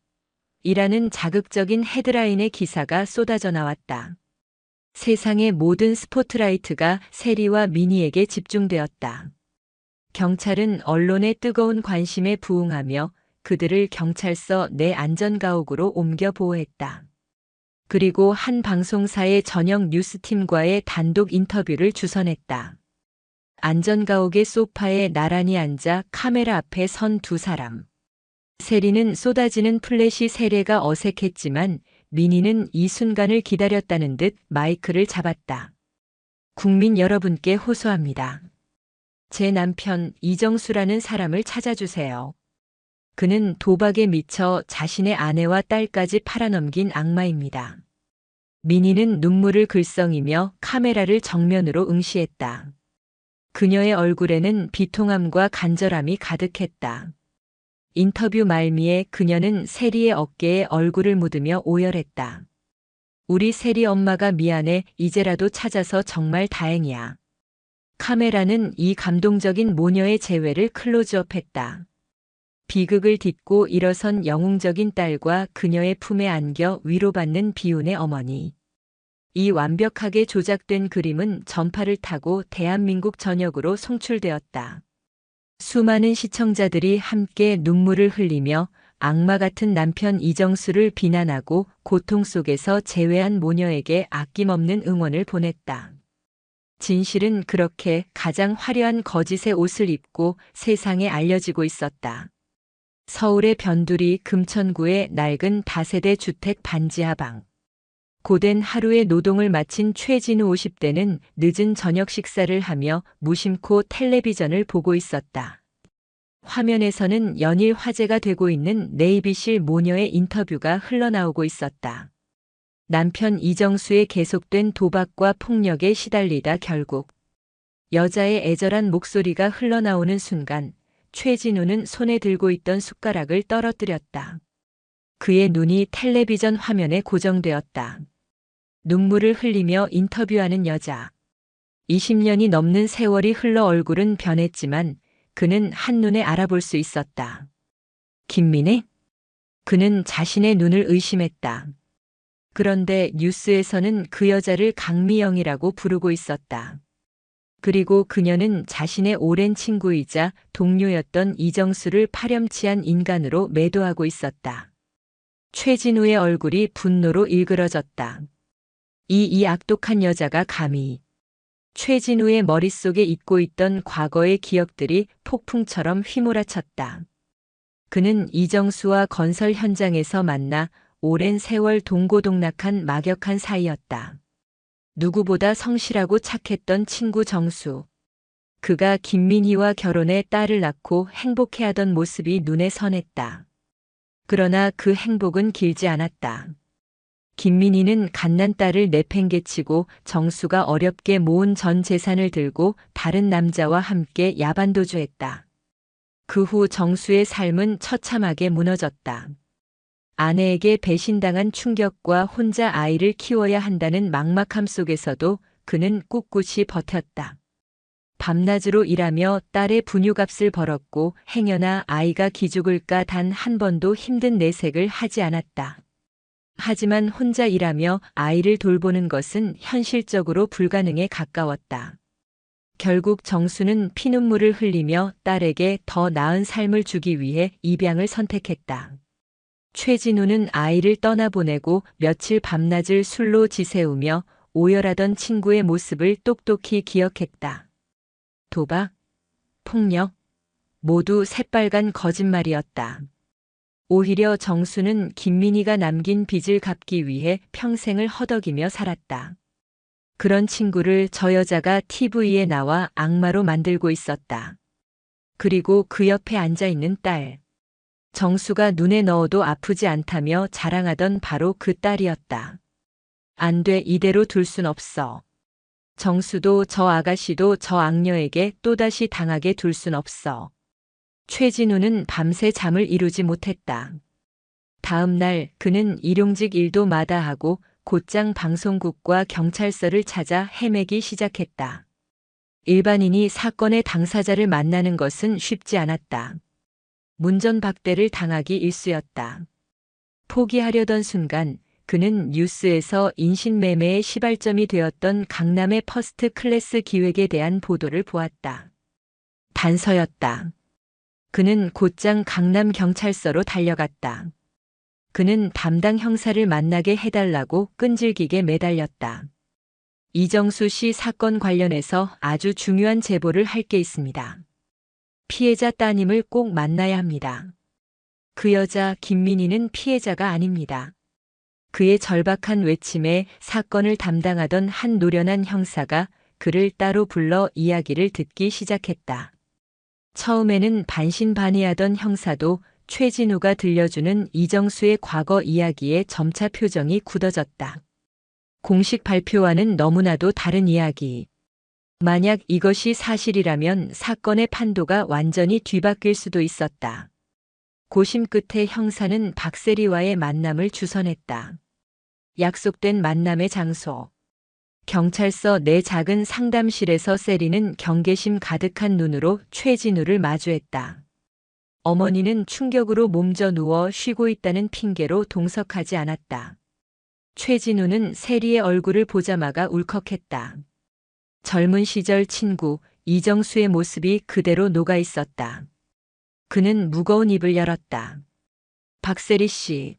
[SPEAKER 1] 이라는 자극적인 헤드라인의 기사가 쏟아져 나왔다. 세상의 모든 스포트라이트가 세리와 민희에게 집중되었다. 경찰은 언론의 뜨거운 관심에 부응하며 그들을 경찰서 내 안전가옥으로 옮겨 보호했다. 그리고 한 방송사의 전역 뉴스팀과의 단독 인터뷰를 주선했다. 안전가옥의 소파에 나란히 앉아 카메라 앞에 선 두 사람. 세리는 쏟아지는 플래시 세례가 어색했지만 민희는 이 순간을 기다렸다는 듯 마이크를 잡았다. 국민 여러분께 호소합니다. 제 남편 이정수라는 사람을 찾아주세요. 그는 도박에 미쳐 자신의 아내와 딸까지 팔아넘긴 악마입니다. 민희는 눈물을 글썽이며 카메라를 정면으로 응시했다. 그녀의 얼굴에는 비통함과 간절함이 가득했다. 인터뷰 말미에 그녀는 세리의 어깨에 얼굴을 묻으며 오열했다. 우리 세리 엄마가 미안해. 이제라도 찾아서 정말 다행이야. 카메라는 이 감동적인 모녀의 재회를 클로즈업했다. 비극을 딛고 일어선 영웅적인 딸과 그녀의 품에 안겨 위로받는 비운의 어머니. 이 완벽하게 조작된 그림은 전파를 타고 대한민국 전역으로 송출되었다. 수많은 시청자들이 함께 눈물을 흘리며 악마 같은 남편 이정수를 비난하고 고통 속에서 재회한 모녀에게 아낌없는 응원을 보냈다. 진실은 그렇게 가장 화려한 거짓의 옷을 입고 세상에 알려지고 있었다. 서울의 변두리 금천구의 낡은 다세대 주택 반지하방. 고된 하루의 노동을 마친 최진우 50대는 늦은 저녁 식사를 하며 무심코 텔레비전을 보고 있었다. 화면에서는 연일 화제가 되고 있는 네이비실 모녀의 인터뷰가 흘러나오고 있었다. 남편 이정수의 계속된 도박과 폭력에 시달리다 결국 여자의 애절한 목소리가 흘러나오는 순간 최진우는 손에 들고 있던 숟가락을 떨어뜨렸다. 그의 눈이 텔레비전 화면에 고정되었다. 눈물을 흘리며 인터뷰하는 여자. 20년이 넘는 세월이 흘러 얼굴은 변했지만 그는 한눈에 알아볼 수 있었다. 김민혜? 그는 자신의 눈을 의심했다. 그런데 뉴스에서는 그 여자를 강미영이라고 부르고 있었다. 그리고 그녀는 자신의 오랜 친구이자 동료였던 이정수를 파렴치한 인간으로 매도하고 있었다. 최진우의 얼굴이 분노로 일그러졌다. 이 악독한 여자가 감히. 최진우의 머릿속에 잊고 있던 과거의 기억들이 폭풍처럼 휘몰아쳤다. 그는 이정수와 건설 현장에서 만나 오랜 세월 동고동락한 막역한 사이였다. 누구보다 성실하고 착했던 친구 정수. 그가 김민희와 결혼해 딸을 낳고 행복해하던 모습이 눈에 선했다. 그러나 그 행복은 길지 않았다. 김민희는 갓난 딸을 내팽개치고 정수가 어렵게 모은 전 재산을 들고 다른 남자와 함께 야반도주했다. 그 후 정수의 삶은 처참하게 무너졌다. 아내에게 배신당한 충격과 혼자 아이를 키워야 한다는 막막함 속에서도 그는 꿋꿋이 버텼다. 밤낮으로 일하며 딸의 분유값을 벌었고 행여나 아이가 기죽을까 단 한 번도 힘든 내색을 하지 않았다. 하지만 혼자 일하며 아이를 돌보는 것은 현실적으로 불가능에 가까웠다. 결국 정수는 피눈물을 흘리며 딸에게 더 나은 삶을 주기 위해 입양을 선택했다. 최진우는 아이를 떠나보내고 며칠 밤낮을 술로 지새우며 오열하던 친구의 모습을 똑똑히 기억했다. 도박, 폭력, 모두 새빨간 거짓말이었다. 오히려 정수는 김민희가 남긴 빚을 갚기 위해 평생을 허덕이며 살았다. 그런 친구를 저 여자가 TV에 나와 악마로 만들고 있었다. 그리고 그 옆에 앉아있는 딸. 정수가 눈에 넣어도 아프지 않다며 자랑하던 바로 그 딸이었다. 안 돼, 이대로 둘 순 없어. 정수도 저 아가씨도 저 악녀에게 또다시 당하게 둘 순 없어. 최진우는 밤새 잠을 이루지 못했다. 다음 날 그는 일용직 일도 마다하고 곧장 방송국과 경찰서를 찾아 헤매기 시작했다. 일반인이 사건의 당사자를 만나는 것은 쉽지 않았다. 문전박대를 당하기 일쑤였다. 포기하려던 순간 그는 뉴스에서 인신매매의 시발점이 되었던 강남의 퍼스트 클래스 기획에 대한 보도를 보았다. 단서였다. 그는 곧장 강남경찰서로 달려갔다. 그는 담당 형사를 만나게 해달라고 끈질기게 매달렸다. 이정수 씨 사건 관련해서 아주 중요한 제보를 할 게 있습니다. 피해자 따님을 꼭 만나야 합니다. 그 여자 김민희는 피해자가 아닙니다. 그의 절박한 외침에 사건을 담당하던 한 노련한 형사가 그를 따로 불러 이야기를 듣기 시작했다. 처음에는 반신반의하던 형사도 최진우가 들려주는 이정수의 과거 이야기에 점차 표정이 굳어졌다. 공식 발표와는 너무나도 다른 이야기. 만약 이것이 사실이라면 사건의 판도가 완전히 뒤바뀔 수도 있었다. 고심 끝에 형사는 박세리와의 만남을 주선했다. 약속된 만남의 장소. 경찰서 내 작은 상담실에서 세리는 경계심 가득한 눈으로 최진우를 마주했다. 어머니는 충격으로 몸져 누워 쉬고 있다는 핑계로 동석하지 않았다. 최진우는 세리의 얼굴을 보자마자 울컥했다. 젊은 시절 친구 이정수의 모습이 그대로 녹아 있었다. 그는 무거운 입을 열었다. 박세리 씨,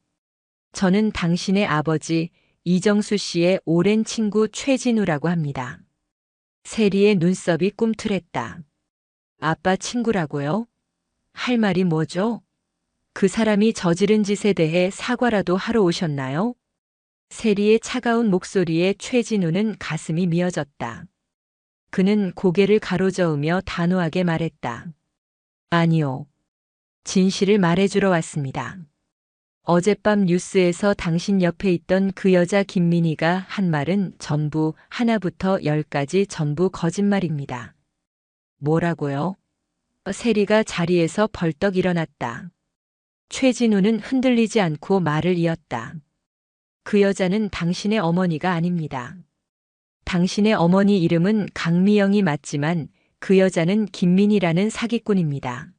[SPEAKER 1] 저는 당신의 아버지 이정수 씨의 오랜 친구 최진우라고 합니다. 세리의 눈썹이 꿈틀했다. 아빠 친구라고요? 할 말이 뭐죠? 그 사람이 저지른 짓에 대해 사과라도 하러 오셨나요? 세리의 차가운 목소리에 최진우는 가슴이 미어졌다. 그는 고개를 가로저으며 단호하게 말했다. 아니요. 진실을 말해주러 왔습니다. 어젯밤 뉴스에서 당신 옆에 있던 그 여자 김민희가 한 말은 전부 하나부터 열까지 전부 거짓말입니다. 뭐라고요? 세리가 자리에서 벌떡 일어났다. 최진우는 흔들리지 않고 말을 이었다. 그 여자는 당신의 어머니가 아닙니다. 당신의 어머니 이름은 강미영이 맞지만 그 여자는 김민희라는 사기꾼입니다.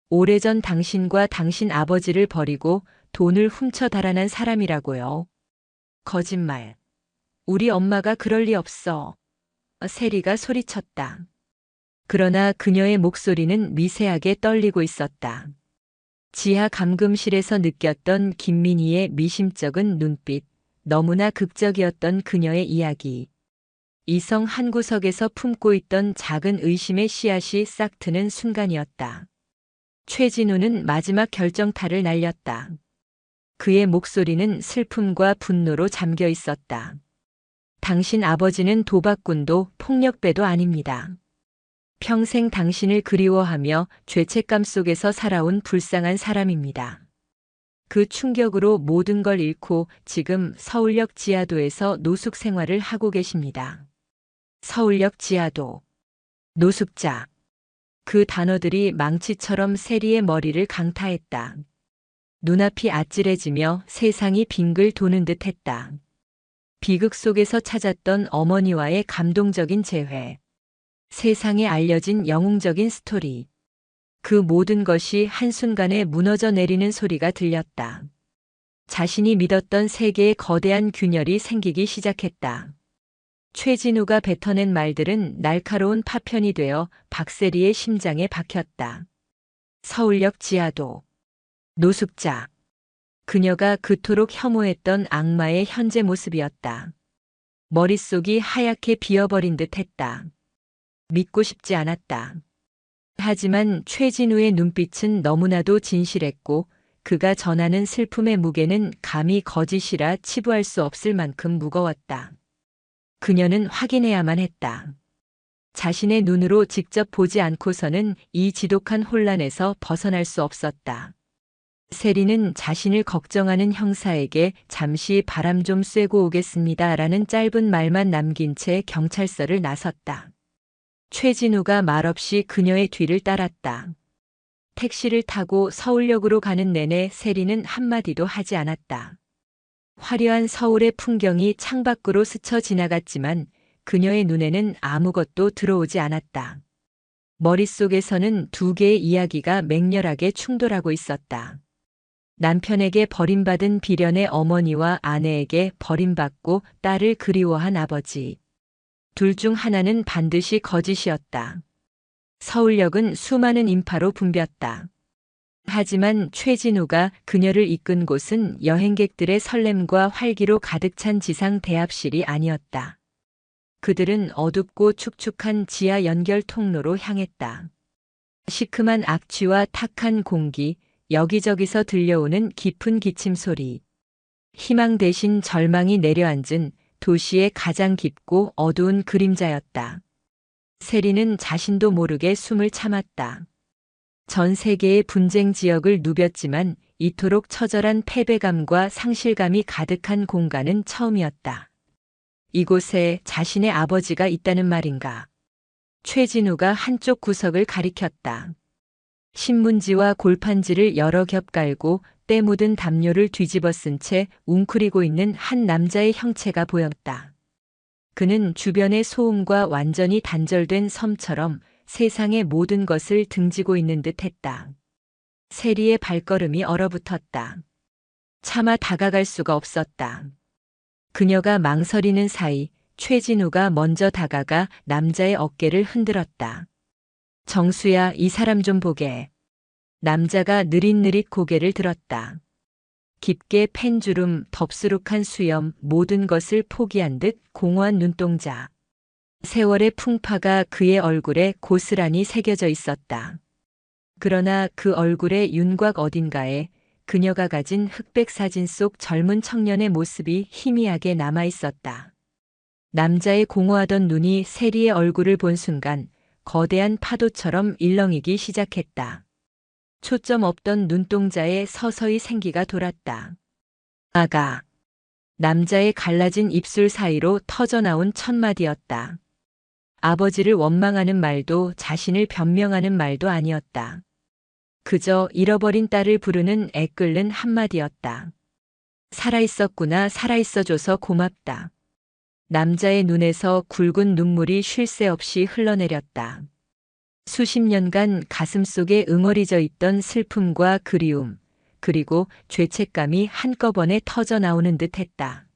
[SPEAKER 1] 오래전 당신과 당신 아버지를 버리고 돈을 훔쳐 달아난 사람이라고요. 거짓말. 우리 엄마가 그럴 리 없어. 세리가 소리쳤다. 그러나 그녀의 목소리는 미세하게 떨리고 있었다. 지하 감금실에서 느꼈던 김민희의 미심쩍은 눈빛, 너무나 극적이었던 그녀의 이야기. 이성 한 구석에서 품고 있던 작은 의심의 씨앗이 싹 트는 순간이었다. 최진우는 마지막 결정타를 날렸다. 그의 목소리는 슬픔과 분노로 잠겨 있었다. 당신 아버지는 도박꾼도 폭력배도 아닙니다. 평생 당신을 그리워하며 죄책감 속에서 살아온 불쌍한 사람입니다. 그 충격으로 모든 걸 잃고 지금 서울역 지하도에서 노숙 생활을 하고 계십니다. 서울역 지하도. 노숙자. 그 단어들이 망치처럼 세리의 머리를 강타했다. 눈앞이 아찔해지며 세상이 빙글 도는 듯 했다. 비극 속에서 찾았던 어머니와의 감동적인 재회. 세상에 알려진 영웅적인 스토리. 그 모든 것이 한순간에 무너져 내리는 소리가 들렸다. 자신이 믿었던 세계의 거대한 균열이 생기기 시작했다. 최진우가 뱉어낸 말들은 날카로운 파편이 되어 박세리의 심장에 박혔다. 서울역 지하도. 노숙자. 그녀가 그토록 혐오했던 악마의 현재 모습이었다. 머릿속이 하얗게 비어버린 듯 했다. 믿고 싶지 않았다. 하지만 최진우의 눈빛은 너무나도 진실했고 그가 전하는 슬픔의 무게는 감히 거짓이라 치부할 수 없을 만큼 무거웠다. 그녀는 확인해야만 했다. 자신의 눈으로 직접 보지 않고서는 이 지독한 혼란에서 벗어날 수 없었다. 세리는 자신을 걱정하는 형사에게 잠시 바람 좀 쐬고 오겠습니다 라는 짧은 말만 남긴 채 경찰서를 나섰다. 최진우가 말없이 그녀의 뒤를 따랐다. 택시를 타고 서울역으로 가는 내내 세리는 한마디도 하지 않았다. 화려한 서울의 풍경이 창밖으로 스쳐 지나갔지만 그녀의 눈에는 아무것도 들어오지 않았다. 머릿속에서는 두 개의 이야기가 맹렬하게 충돌하고 있었다. 남편에게 버림받은 비련의 어머니와 아내에게 버림받고 딸을 그리워한 아버지. 둘 중 하나는 반드시 거짓이었다. 서울역은 수많은 인파로 붐볐다. 하지만 최진우가 그녀를 이끈 곳은 여행객들의 설렘과 활기로 가득 찬 지상 대합실이 아니었다. 그들은 어둡고 축축한 지하 연결 통로로 향했다. 시큼한 악취와 탁한 공기, 여기저기서 들려오는 깊은 기침 소리. 희망 대신 절망이 내려앉은 도시의 가장 깊고 어두운 그림자였다. 세리는 자신도 모르게 숨을 참았다. 전 세계의 분쟁 지역을 누볐지만 이토록 처절한 패배감과 상실감이 가득한 공간은 처음이었다. 이곳에 자신의 아버지가 있다는 말인가? 최진우가 한쪽 구석을 가리켰다. 신문지와 골판지를 여러 겹 깔고 때 묻은 담요를 뒤집어 쓴 채 웅크리고 있는 한 남자의 형체가 보였다. 그는 주변의 소음과 완전히 단절된 섬처럼 세상의 모든 것을 등지고 있는 듯 했다. 세리의 발걸음이 얼어붙었다. 차마 다가갈 수가 없었다. 그녀가 망설이는 사이 최진우가 먼저 다가가 남자의 어깨를 흔들었다. 정수야, 이 사람 좀 보게. 남자가 느릿느릿 고개를 들었다. 깊게 팬 주름, 덥수룩한 수염, 모든 것을 포기한 듯 공허한 눈동자. 세월의 풍파가 그의 얼굴에 고스란히 새겨져 있었다. 그러나 그 얼굴의 윤곽 어딘가에 그녀가 가진 흑백 사진 속 젊은 청년의 모습이 희미하게 남아 있었다. 남자의 공허하던 눈이 세리의 얼굴을 본 순간 거대한 파도처럼 일렁이기 시작했다. 초점 없던 눈동자에 서서히 생기가 돌았다. 아가. 남자의 갈라진 입술 사이로 터져나온 첫 마디였다. 아버지를 원망하는 말도 자신을 변명하는 말도 아니었다. 그저 잃어버린 딸을 부르는 애끓는 한마디였다. 살아있었구나, 살아있어줘서 고맙다. 남자의 눈에서 굵은 눈물이 쉴 새 없이 흘러내렸다. 수십 년간 가슴속에 응어리져 있던 슬픔과 그리움, 그리고 죄책감이 한꺼번에 터져 나오는 듯 했다.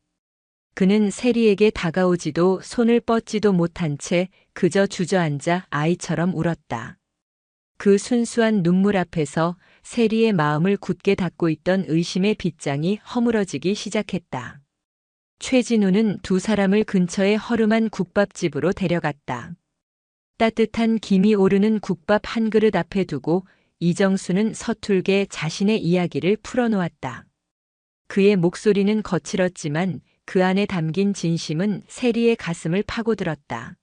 [SPEAKER 1] 그는 세리에게 다가오지도 손을 뻗지도 못한 채 그저 주저앉아 아이처럼 울었다. 그 순수한 눈물 앞에서 세리의 마음을 굳게 닫고 있던 의심의 빗장이 허물어지기 시작했다. 최진우는 두 사람을 근처의 허름한 국밥집으로 데려갔다. 따뜻한 김이 오르는 국밥 한 그릇 앞에 두고 이정수는 서툴게 자신의 이야기를 풀어놓았다. 그의 목소리는 거칠었지만 그 안에 담긴 진심은 세리의 가슴을 파고들었다.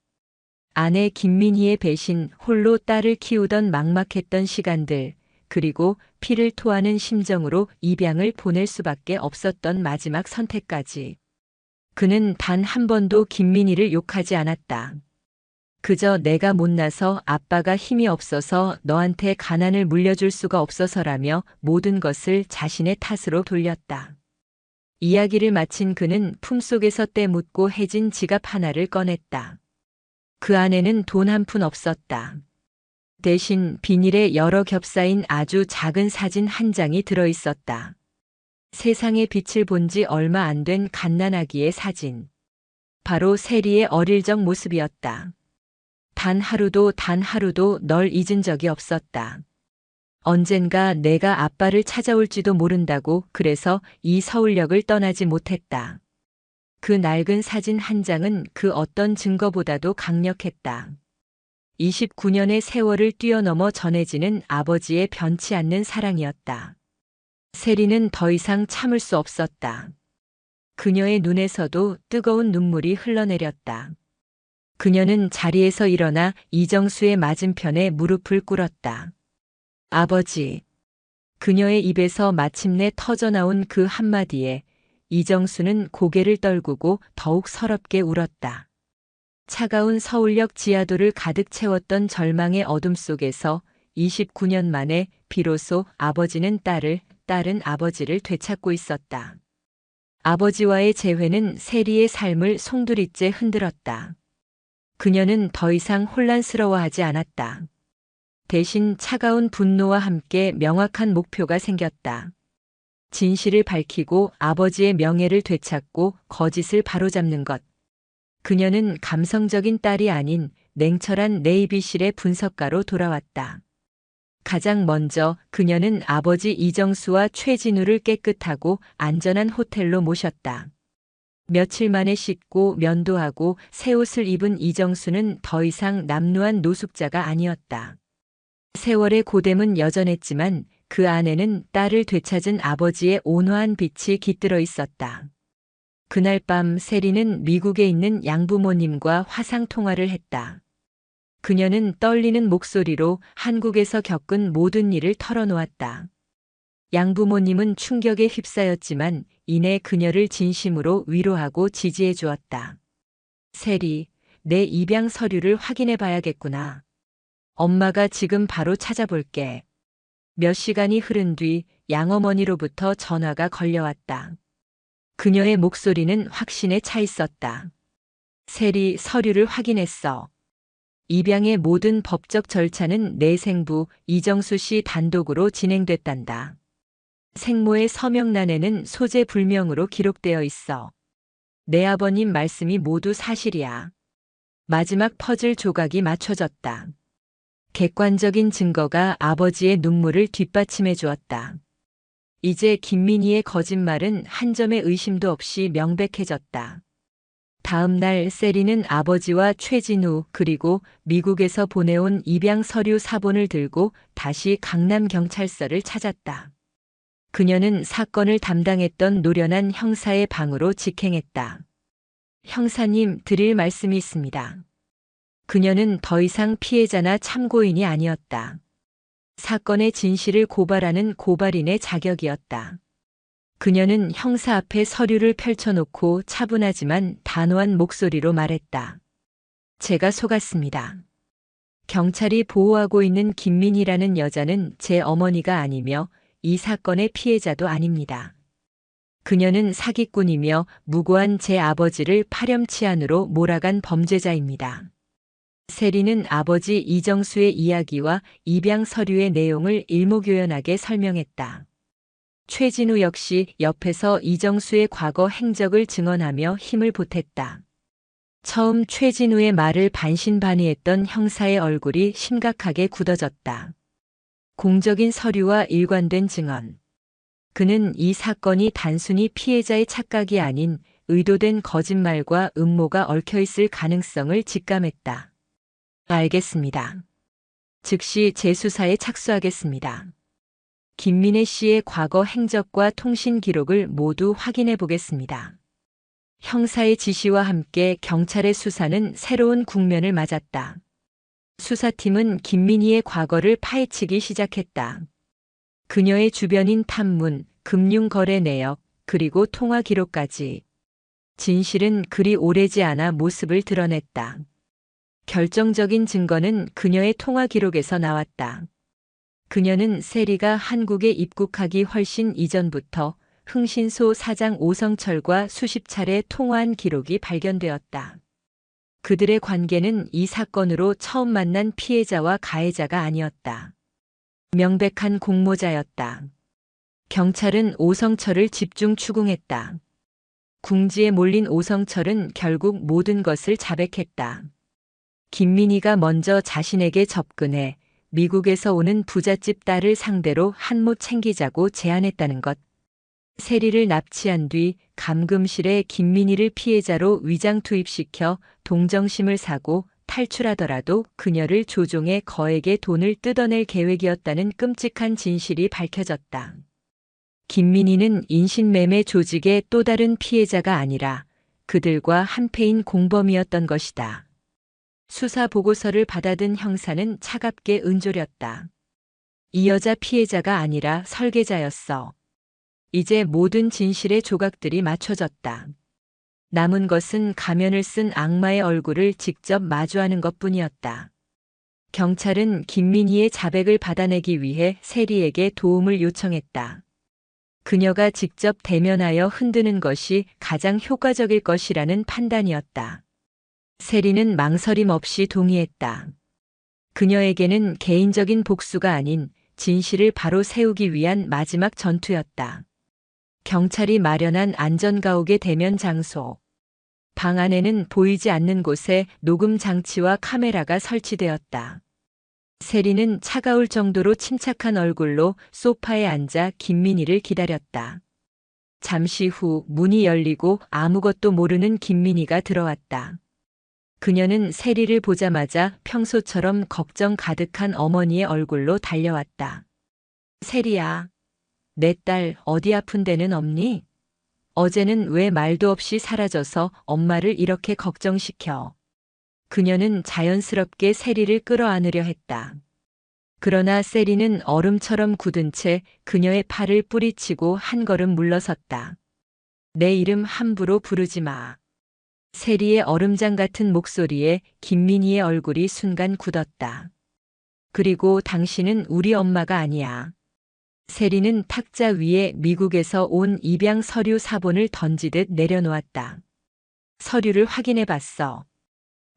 [SPEAKER 1] 아내 김민희의 배신, 홀로 딸을 키우던 막막했던 시간들, 그리고 피를 토하는 심정으로 입양을 보낼 수밖에 없었던 마지막 선택까지. 그는 단 한 번도 김민희를 욕하지 않았다. 그저 내가 못나서 아빠가 힘이 없어서 너한테 가난을 물려줄 수가 없어서라며 모든 것을 자신의 탓으로 돌렸다. 이야기를 마친 그는 품속에서 떼묻고 해진 지갑 하나를 꺼냈다. 그 안에는 돈 한 푼 없었다. 대신 비닐에 여러 겹싸인 아주 작은 사진 한 장이 들어 있었다. 세상의 빛을 본 지 얼마 안 된 갓난아기의 사진. 바로 세리의 어릴 적 모습이었다. 단 하루도 널 잊은 적이 없었다. 언젠가 내가 아빠를 찾아올지도 모른다고 그래서 이 서울역을 떠나지 못했다. 그 낡은 사진 한 장은 그 어떤 증거보다도 강력했다. 29년의 세월을 뛰어넘어 전해지는 아버지의 변치 않는 사랑이었다. 세리는 더 이상 참을 수 없었다. 그녀의 눈에서도 뜨거운 눈물이 흘러내렸다. 그녀는 자리에서 일어나 이정수의 맞은편에 무릎을 꿇었다. 아버지. 그녀의 입에서 마침내 터져나온 그 한마디에 이정수는 고개를 떨구고 더욱 서럽게 울었다. 차가운 서울역 지하도를 가득 채웠던 절망의 어둠 속에서 29년 만에 비로소 아버지는 딸은 아버지를 되찾고 있었다. 아버지와의 재회는 세리의 삶을 송두리째 흔들었다. 그녀는 더 이상 혼란스러워하지 않았다. 대신 차가운 분노와 함께 명확한 목표가 생겼다. 진실을 밝히고 아버지의 명예를 되찾고 거짓을 바로잡는 것. 그녀는 감성적인 딸이 아닌 냉철한 내비실의 분석가로 돌아왔다. 가장 먼저 그녀는 아버지 이정수와 최진우를 깨끗하고 안전한 호텔로 모셨다. 며칠 만에 씻고 면도하고 새 옷을 입은 이정수는 더 이상 남루한 노숙자가 아니었다. 세월의 고됨은 여전했지만 그 안에는 딸을 되찾은 아버지의 온화한 빛이 깃들어 있었다. 그날 밤 세리는 미국에 있는 양부모님과 화상통화를 했다. 그녀는 떨리는 목소리로 한국에서 겪은 모든 일을 털어놓았다. 양부모님은 충격에 휩싸였지만 이내 그녀를 진심으로 위로하고 지지해 주었다. 세리, 내 입양 서류를 확인해 봐야겠구나. 엄마가 지금 바로 찾아볼게. 몇 시간이 흐른 뒤 양어머니로부터 전화가 걸려왔다. 그녀의 목소리는 확신에 차 있었다. 세리, 서류를 확인했어. 입양의 모든 법적 절차는 내 생부 이정수 씨 단독으로 진행됐단다. 생모의 서명란에는 소재 불명으로 기록되어 있어. 내 아버님 말씀이 모두 사실이야. 마지막 퍼즐 조각이 맞춰졌다. 객관적인 증거가 아버지의 눈물을 뒷받침해 주었다. 이제 김민희의 거짓말은 한 점의 의심도 없이 명백해졌다. 다음 날 세리는 아버지와 최진우 그리고 미국에서 보내온 입양 서류 사본을 들고 다시 강남경찰서를 찾았다. 그녀는 사건을 담당했던 노련한 형사의 방으로 직행했다. 형사님, 드릴 말씀이 있습니다. 그녀는 더 이상 피해자나 참고인이 아니었다. 사건의 진실을 고발하는 고발인의 자격이었다. 그녀는 형사 앞에 서류를 펼쳐놓고 차분하지만 단호한 목소리로 말했다. 제가 속았습니다. 경찰이 보호하고 있는 김민희라는 여자는 제 어머니가 아니며 이 사건의 피해자도 아닙니다. 그녀는 사기꾼이며 무고한 제 아버지를 파렴치한으로 몰아간 범죄자입니다. 세리는 아버지 이정수의 이야기와 입양 서류의 내용을 일목요연하게 설명했다. 최진우 역시 옆에서 이정수의 과거 행적을 증언하며 힘을 보탰다. 처음 최진우의 말을 반신반의했던 형사의 얼굴이 심각하게 굳어졌다. 공적인 서류와 일관된 증언. 그는 이 사건이 단순히 피해자의 착각이 아닌 의도된 거짓말과 음모가 얽혀있을 가능성을 직감했다. 알겠습니다. 즉시 재수사에 착수하겠습니다. 김민혜 씨의 과거 행적과 통신 기록을 모두 확인해 보겠습니다. 형사의 지시와 함께 경찰의 수사는 새로운 국면을 맞았다. 수사팀은 김민희의 과거를 파헤치기 시작했다. 그녀의 주변인 탐문, 금융거래 내역, 그리고 통화 기록까지. 진실은 그리 오래지 않아 모습을 드러냈다. 결정적인 증거는 그녀의 통화 기록에서 나왔다. 그녀는 세리가 한국에 입국하기 훨씬 이전부터 흥신소 사장 오성철과 수십 차례 통화한 기록이 발견되었다. 그들의 관계는 이 사건으로 처음 만난 피해자와 가해자가 아니었다. 명백한 공모자였다. 경찰은 오성철을 집중 추궁했다. 궁지에 몰린 오성철은 결국 모든 것을 자백했다. 김민희가 먼저 자신에게 접근해 미국에서 오는 부잣집 딸을 상대로 한몫 챙기자고 제안했다는 것. 세리를 납치한 뒤 감금실에 김민희를 피해자로 위장 투입시켜 동정심을 사고 탈출하더라도 그녀를 조종해 거액의 돈을 뜯어낼 계획이었다는 끔찍한 진실이 밝혀졌다. 김민희는 인신매매 조직의 또 다른 피해자가 아니라 그들과 한패인 공범이었던 것이다. 수사 보고서를 받아든 형사는 차갑게 은조렸다. 이 여자 피해자가 아니라 설계자였어. 이제 모든 진실의 조각들이 맞춰졌다. 남은 것은 가면을 쓴 악마의 얼굴을 직접 마주하는 것뿐이었다. 경찰은 김민희의 자백을 받아내기 위해 세리에게 도움을 요청했다. 그녀가 직접 대면하여 흔드는 것이 가장 효과적일 것이라는 판단이었다. 세리는 망설임 없이 동의했다. 그녀에게는 개인적인 복수가 아닌 진실을 바로 세우기 위한 마지막 전투였다. 경찰이 마련한 안전가옥의 대면 장소. 방 안에는 보이지 않는 곳에 녹음 장치와 카메라가 설치되었다. 세리는 차가울 정도로 침착한 얼굴로 소파에 앉아 김민희를 기다렸다. 잠시 후 문이 열리고 아무것도 모르는 김민희가 들어왔다. 그녀는 세리를 보자마자 평소처럼 걱정 가득한 어머니의 얼굴로 달려왔다. 세리야, 내 딸 어디 아픈 데는 없니? 어제는 왜 말도 없이 사라져서 엄마를 이렇게 걱정시켜? 그녀는 자연스럽게 세리를 끌어안으려 했다. 그러나 세리는 얼음처럼 굳은 채 그녀의 팔을 뿌리치고 한 걸음 물러섰다. 내 이름 함부로 부르지 마. 세리의 얼음장 같은 목소리에 김민희의 얼굴이 순간 굳었다. 그리고 당신은 우리 엄마가 아니야. 세리는 탁자 위에 미국에서 온 입양 서류 사본을 던지듯 내려놓았다. 서류를 확인해 봤어.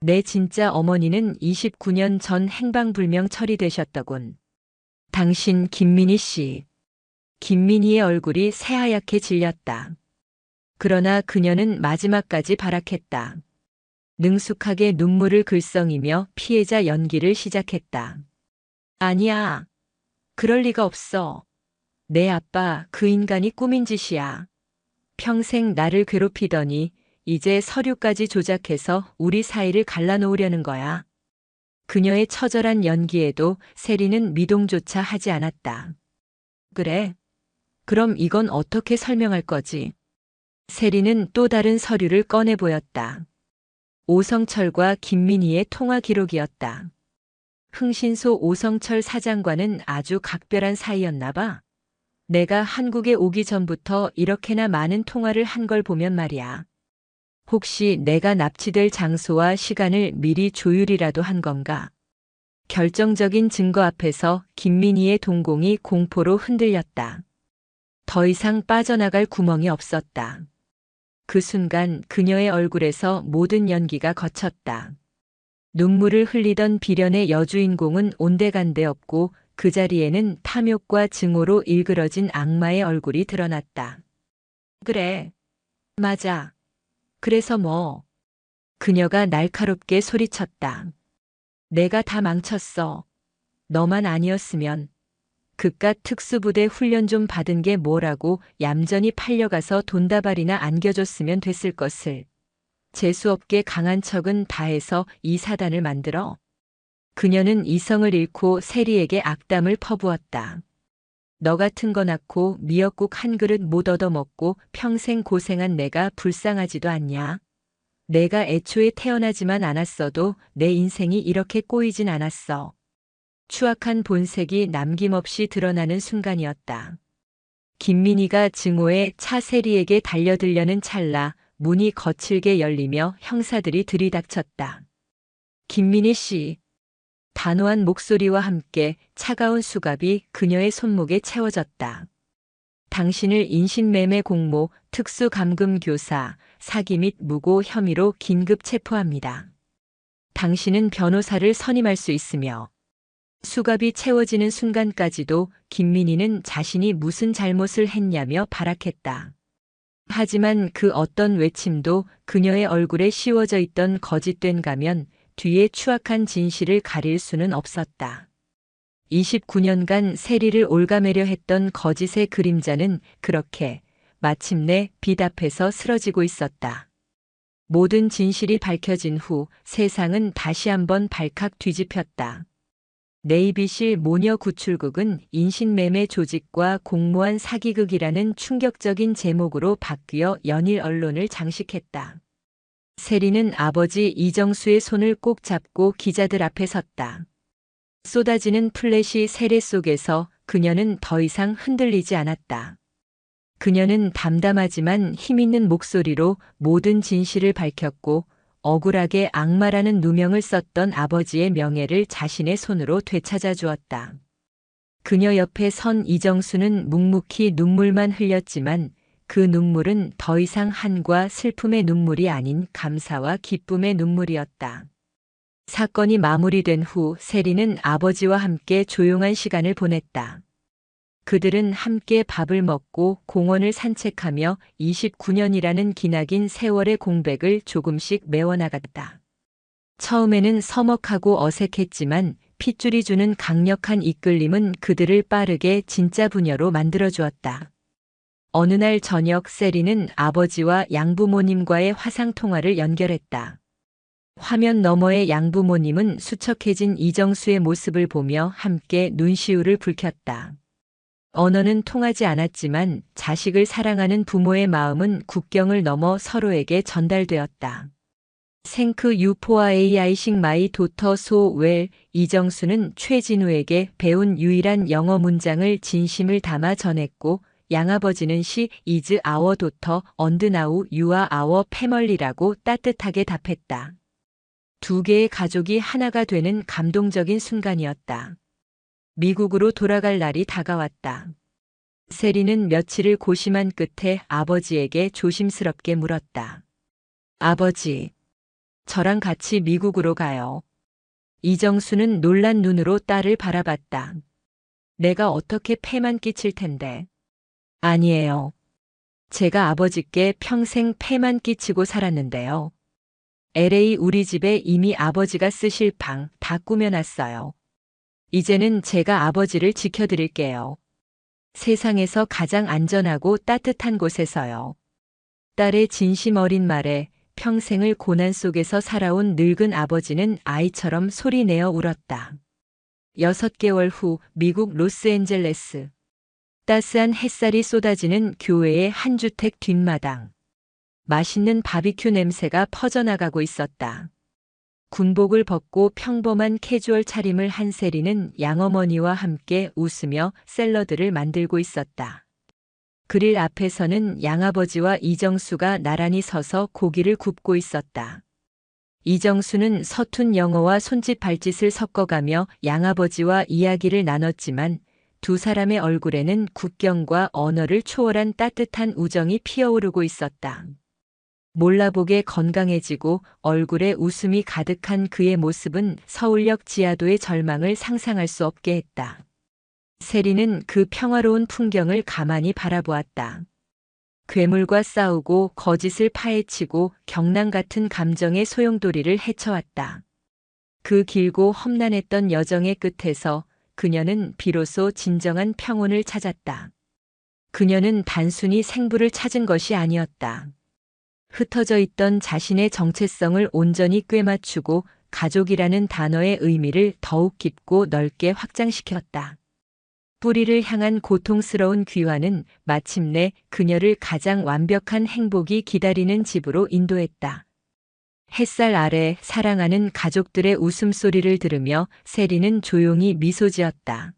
[SPEAKER 1] 내 진짜 어머니는 29년 전 행방불명 처리되셨더군. 당신 김민희 씨. 김민희의 얼굴이 새하얗게 질렸다. 그러나 그녀는 마지막까지 발악했다. 능숙하게 눈물을 글썽이며 피해자 연기를 시작했다. 아니야. 그럴 리가 없어. 내 아빠 그 인간이 꾸민 짓이야. 평생 나를 괴롭히더니 이제 서류까지 조작해서 우리 사이를 갈라놓으려는 거야. 그녀의 처절한 연기에도 세리는 미동조차 하지 않았다. 그래. 그럼 이건 어떻게 설명할 거지? 세리는 또 다른 서류를 꺼내 보였다. 오성철과 김민희의 통화 기록이었다. 흥신소 오성철 사장과는 아주 각별한 사이였나 봐. 내가 한국에 오기 전부터 이렇게나 많은 통화를 한 걸 보면 말이야. 혹시 내가 납치될 장소와 시간을 미리 조율이라도 한 건가? 결정적인 증거 앞에서 김민희의 동공이 공포로 흔들렸다. 더 이상 빠져나갈 구멍이 없었다. 그 순간 그녀의 얼굴에서 모든 연기가 거쳤다. 눈물을 흘리던 비련의 여주인공은 온데간데 없고 그 자리에는 탐욕과 증오로 일그러진 악마의 얼굴이 드러났다. 그래. 맞아. 그래서 뭐. 그녀가 날카롭게 소리쳤다. 내가 다 망쳤어. 너만 아니었으면. 그깟 특수부대 훈련 좀 받은 게 뭐라고 얌전히 팔려가서 돈다발이나 안겨줬으면 됐을 것을. 재수없게 강한 척은 다해서 이 사단을 만들어. 그녀는 이성을 잃고 세리에게 악담을 퍼부었다. 너 같은 거 낳고 미역국 한 그릇 못 얻어먹고 평생 고생한 내가 불쌍하지도 않냐? 내가 애초에 태어나지만 않았어도 내 인생이 이렇게 꼬이진 않았어. 추악한 본색이 남김없이 드러나는 순간이었다. 김민희가 증오해 차 세리에게 달려들려는 찰나 문이 거칠게 열리며 형사들이 들이닥쳤다. 김민희 씨. 단호한 목소리와 함께 차가운 수갑이 그녀의 손목에 채워졌다. 당신을 인신매매 공모, 특수감금교사, 사기 및 무고 혐의로 긴급 체포합니다. 당신은 변호사를 선임할 수 있으며 수갑이 채워지는 순간까지도 김민희는 자신이 무슨 잘못을 했냐며 발악했다. 하지만 그 어떤 외침도 그녀의 얼굴에 씌워져 있던 거짓된 가면 뒤에 추악한 진실을 가릴 수는 없었다. 29년간 세리를 올가매려 했던 거짓의 그림자는 그렇게 마침내 빛 앞에서 쓰러지고 있었다. 모든 진실이 밝혀진 후 세상은 다시 한번 발칵 뒤집혔다. 네이비실 모녀 구출극은 인신매매 조직과 공모한 사기극이라는 충격적인 제목으로 바뀌어 연일 언론을 장식했다. 세리는 아버지 이정수의 손을 꼭 잡고 기자들 앞에 섰다. 쏟아지는 플래시 세례 속에서 그녀는 더 이상 흔들리지 않았다. 그녀는 담담하지만 힘있는 목소리로 모든 진실을 밝혔고 억울하게 악마라는 누명을 썼던 아버지의 명예를 자신의 손으로 되찾아 주었다. 그녀 옆에 선 이정수는 묵묵히 눈물만 흘렸지만 그 눈물은 더 이상 한과 슬픔의 눈물이 아닌 감사와 기쁨의 눈물이었다. 사건이 마무리된 후 세리는 아버지와 함께 조용한 시간을 보냈다. 그들은 함께 밥을 먹고 공원을 산책하며 29년이라는 기나긴 세월의 공백을 조금씩 메워나갔다. 처음에는 서먹하고 어색했지만 핏줄이 주는 강력한 이끌림은 그들을 빠르게 진짜 부녀로 만들어주었다. 어느 날 저녁 세리는 아버지와 양부모님과의 화상통화를 연결했다. 화면 너머의 양부모님은 수척해진 이정수의 모습을 보며 함께 눈시울을 붉혔다. 언어는 통하지 않았지만 자식을 사랑하는 부모의 마음은 국경을 넘어 서로에게 전달되었다. 생크 유포아 AI식 마이 도터 소 웰 이정수는 최진우에게 배운 유일한 영어 문장을 진심을 담아 전했고 양아버지는 시 이즈 아워 도터 언드 나우 유아 아워 패멀리라고 따뜻하게 답했다. 두 개의 가족이 하나가 되는 감동적인 순간이었다. 미국으로 돌아갈 날이 다가왔다. 세리는 며칠을 고심한 끝에 아버지에게 조심스럽게 물었다. 아버지, 저랑 같이 미국으로 가요. 이정수는 놀란 눈으로 딸을 바라봤다. 내가 어떻게 폐만 끼칠 텐데. 아니에요. 제가 아버지께 평생 폐만 끼치고 살았는데요. LA 우리 집에 이미 아버지가 쓰실 방 다 꾸며놨어요. 이제는 제가 아버지를 지켜드릴게요. 세상에서 가장 안전하고 따뜻한 곳에서요. 딸의 진심 어린 말에 평생을 고난 속에서 살아온 늙은 아버지는 아이처럼 소리내어 울었다. 6개월 후 미국 로스앤젤레스. 따스한 햇살이 쏟아지는 교회의 한 주택 뒷마당. 맛있는 바비큐 냄새가 퍼져나가고 있었다. 군복을 벗고 평범한 캐주얼 차림을 한 세리는 양어머니와 함께 웃으며 샐러드를 만들고 있었다. 그릴 앞에서는 양아버지와 이정수가 나란히 서서 고기를 굽고 있었다. 이정수는 서툰 영어와 손짓 발짓을 섞어가며 양아버지와 이야기를 나눴지만 두 사람의 얼굴에는 국경과 언어를 초월한 따뜻한 우정이 피어오르고 있었다. 몰라보게 건강해지고 얼굴에 웃음이 가득한 그의 모습은 서울역 지하도의 절망을 상상할 수 없게 했다. 세리는 그 평화로운 풍경을 가만히 바라보았다. 괴물과 싸우고 거짓을 파헤치고 경랑 같은 감정의 소용돌이를 헤쳐왔다. 그 길고 험난했던 여정의 끝에서 그녀는 비로소 진정한 평온을 찾았다. 그녀는 단순히 생부를 찾은 것이 아니었다. 흩어져 있던 자신의 정체성을 온전히 꿰맞추고 가족이라는 단어의 의미를 더욱 깊고 넓게 확장시켰다. 뿌리를 향한 고통스러운 귀환은 마침내 그녀를 가장 완벽한 행복이 기다리는 집으로 인도했다. 햇살 아래 사랑하는 가족들의 웃음소리를 들으며 세리는 조용히 미소 지었다.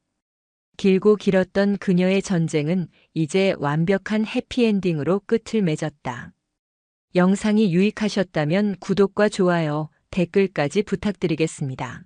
[SPEAKER 1] 길고 길었던 그녀의 전쟁은 이제 완벽한 해피엔딩으로 끝을 맺었다. 영상이 유익하셨다면 구독과 좋아요, 댓글까지 부탁드리겠습니다.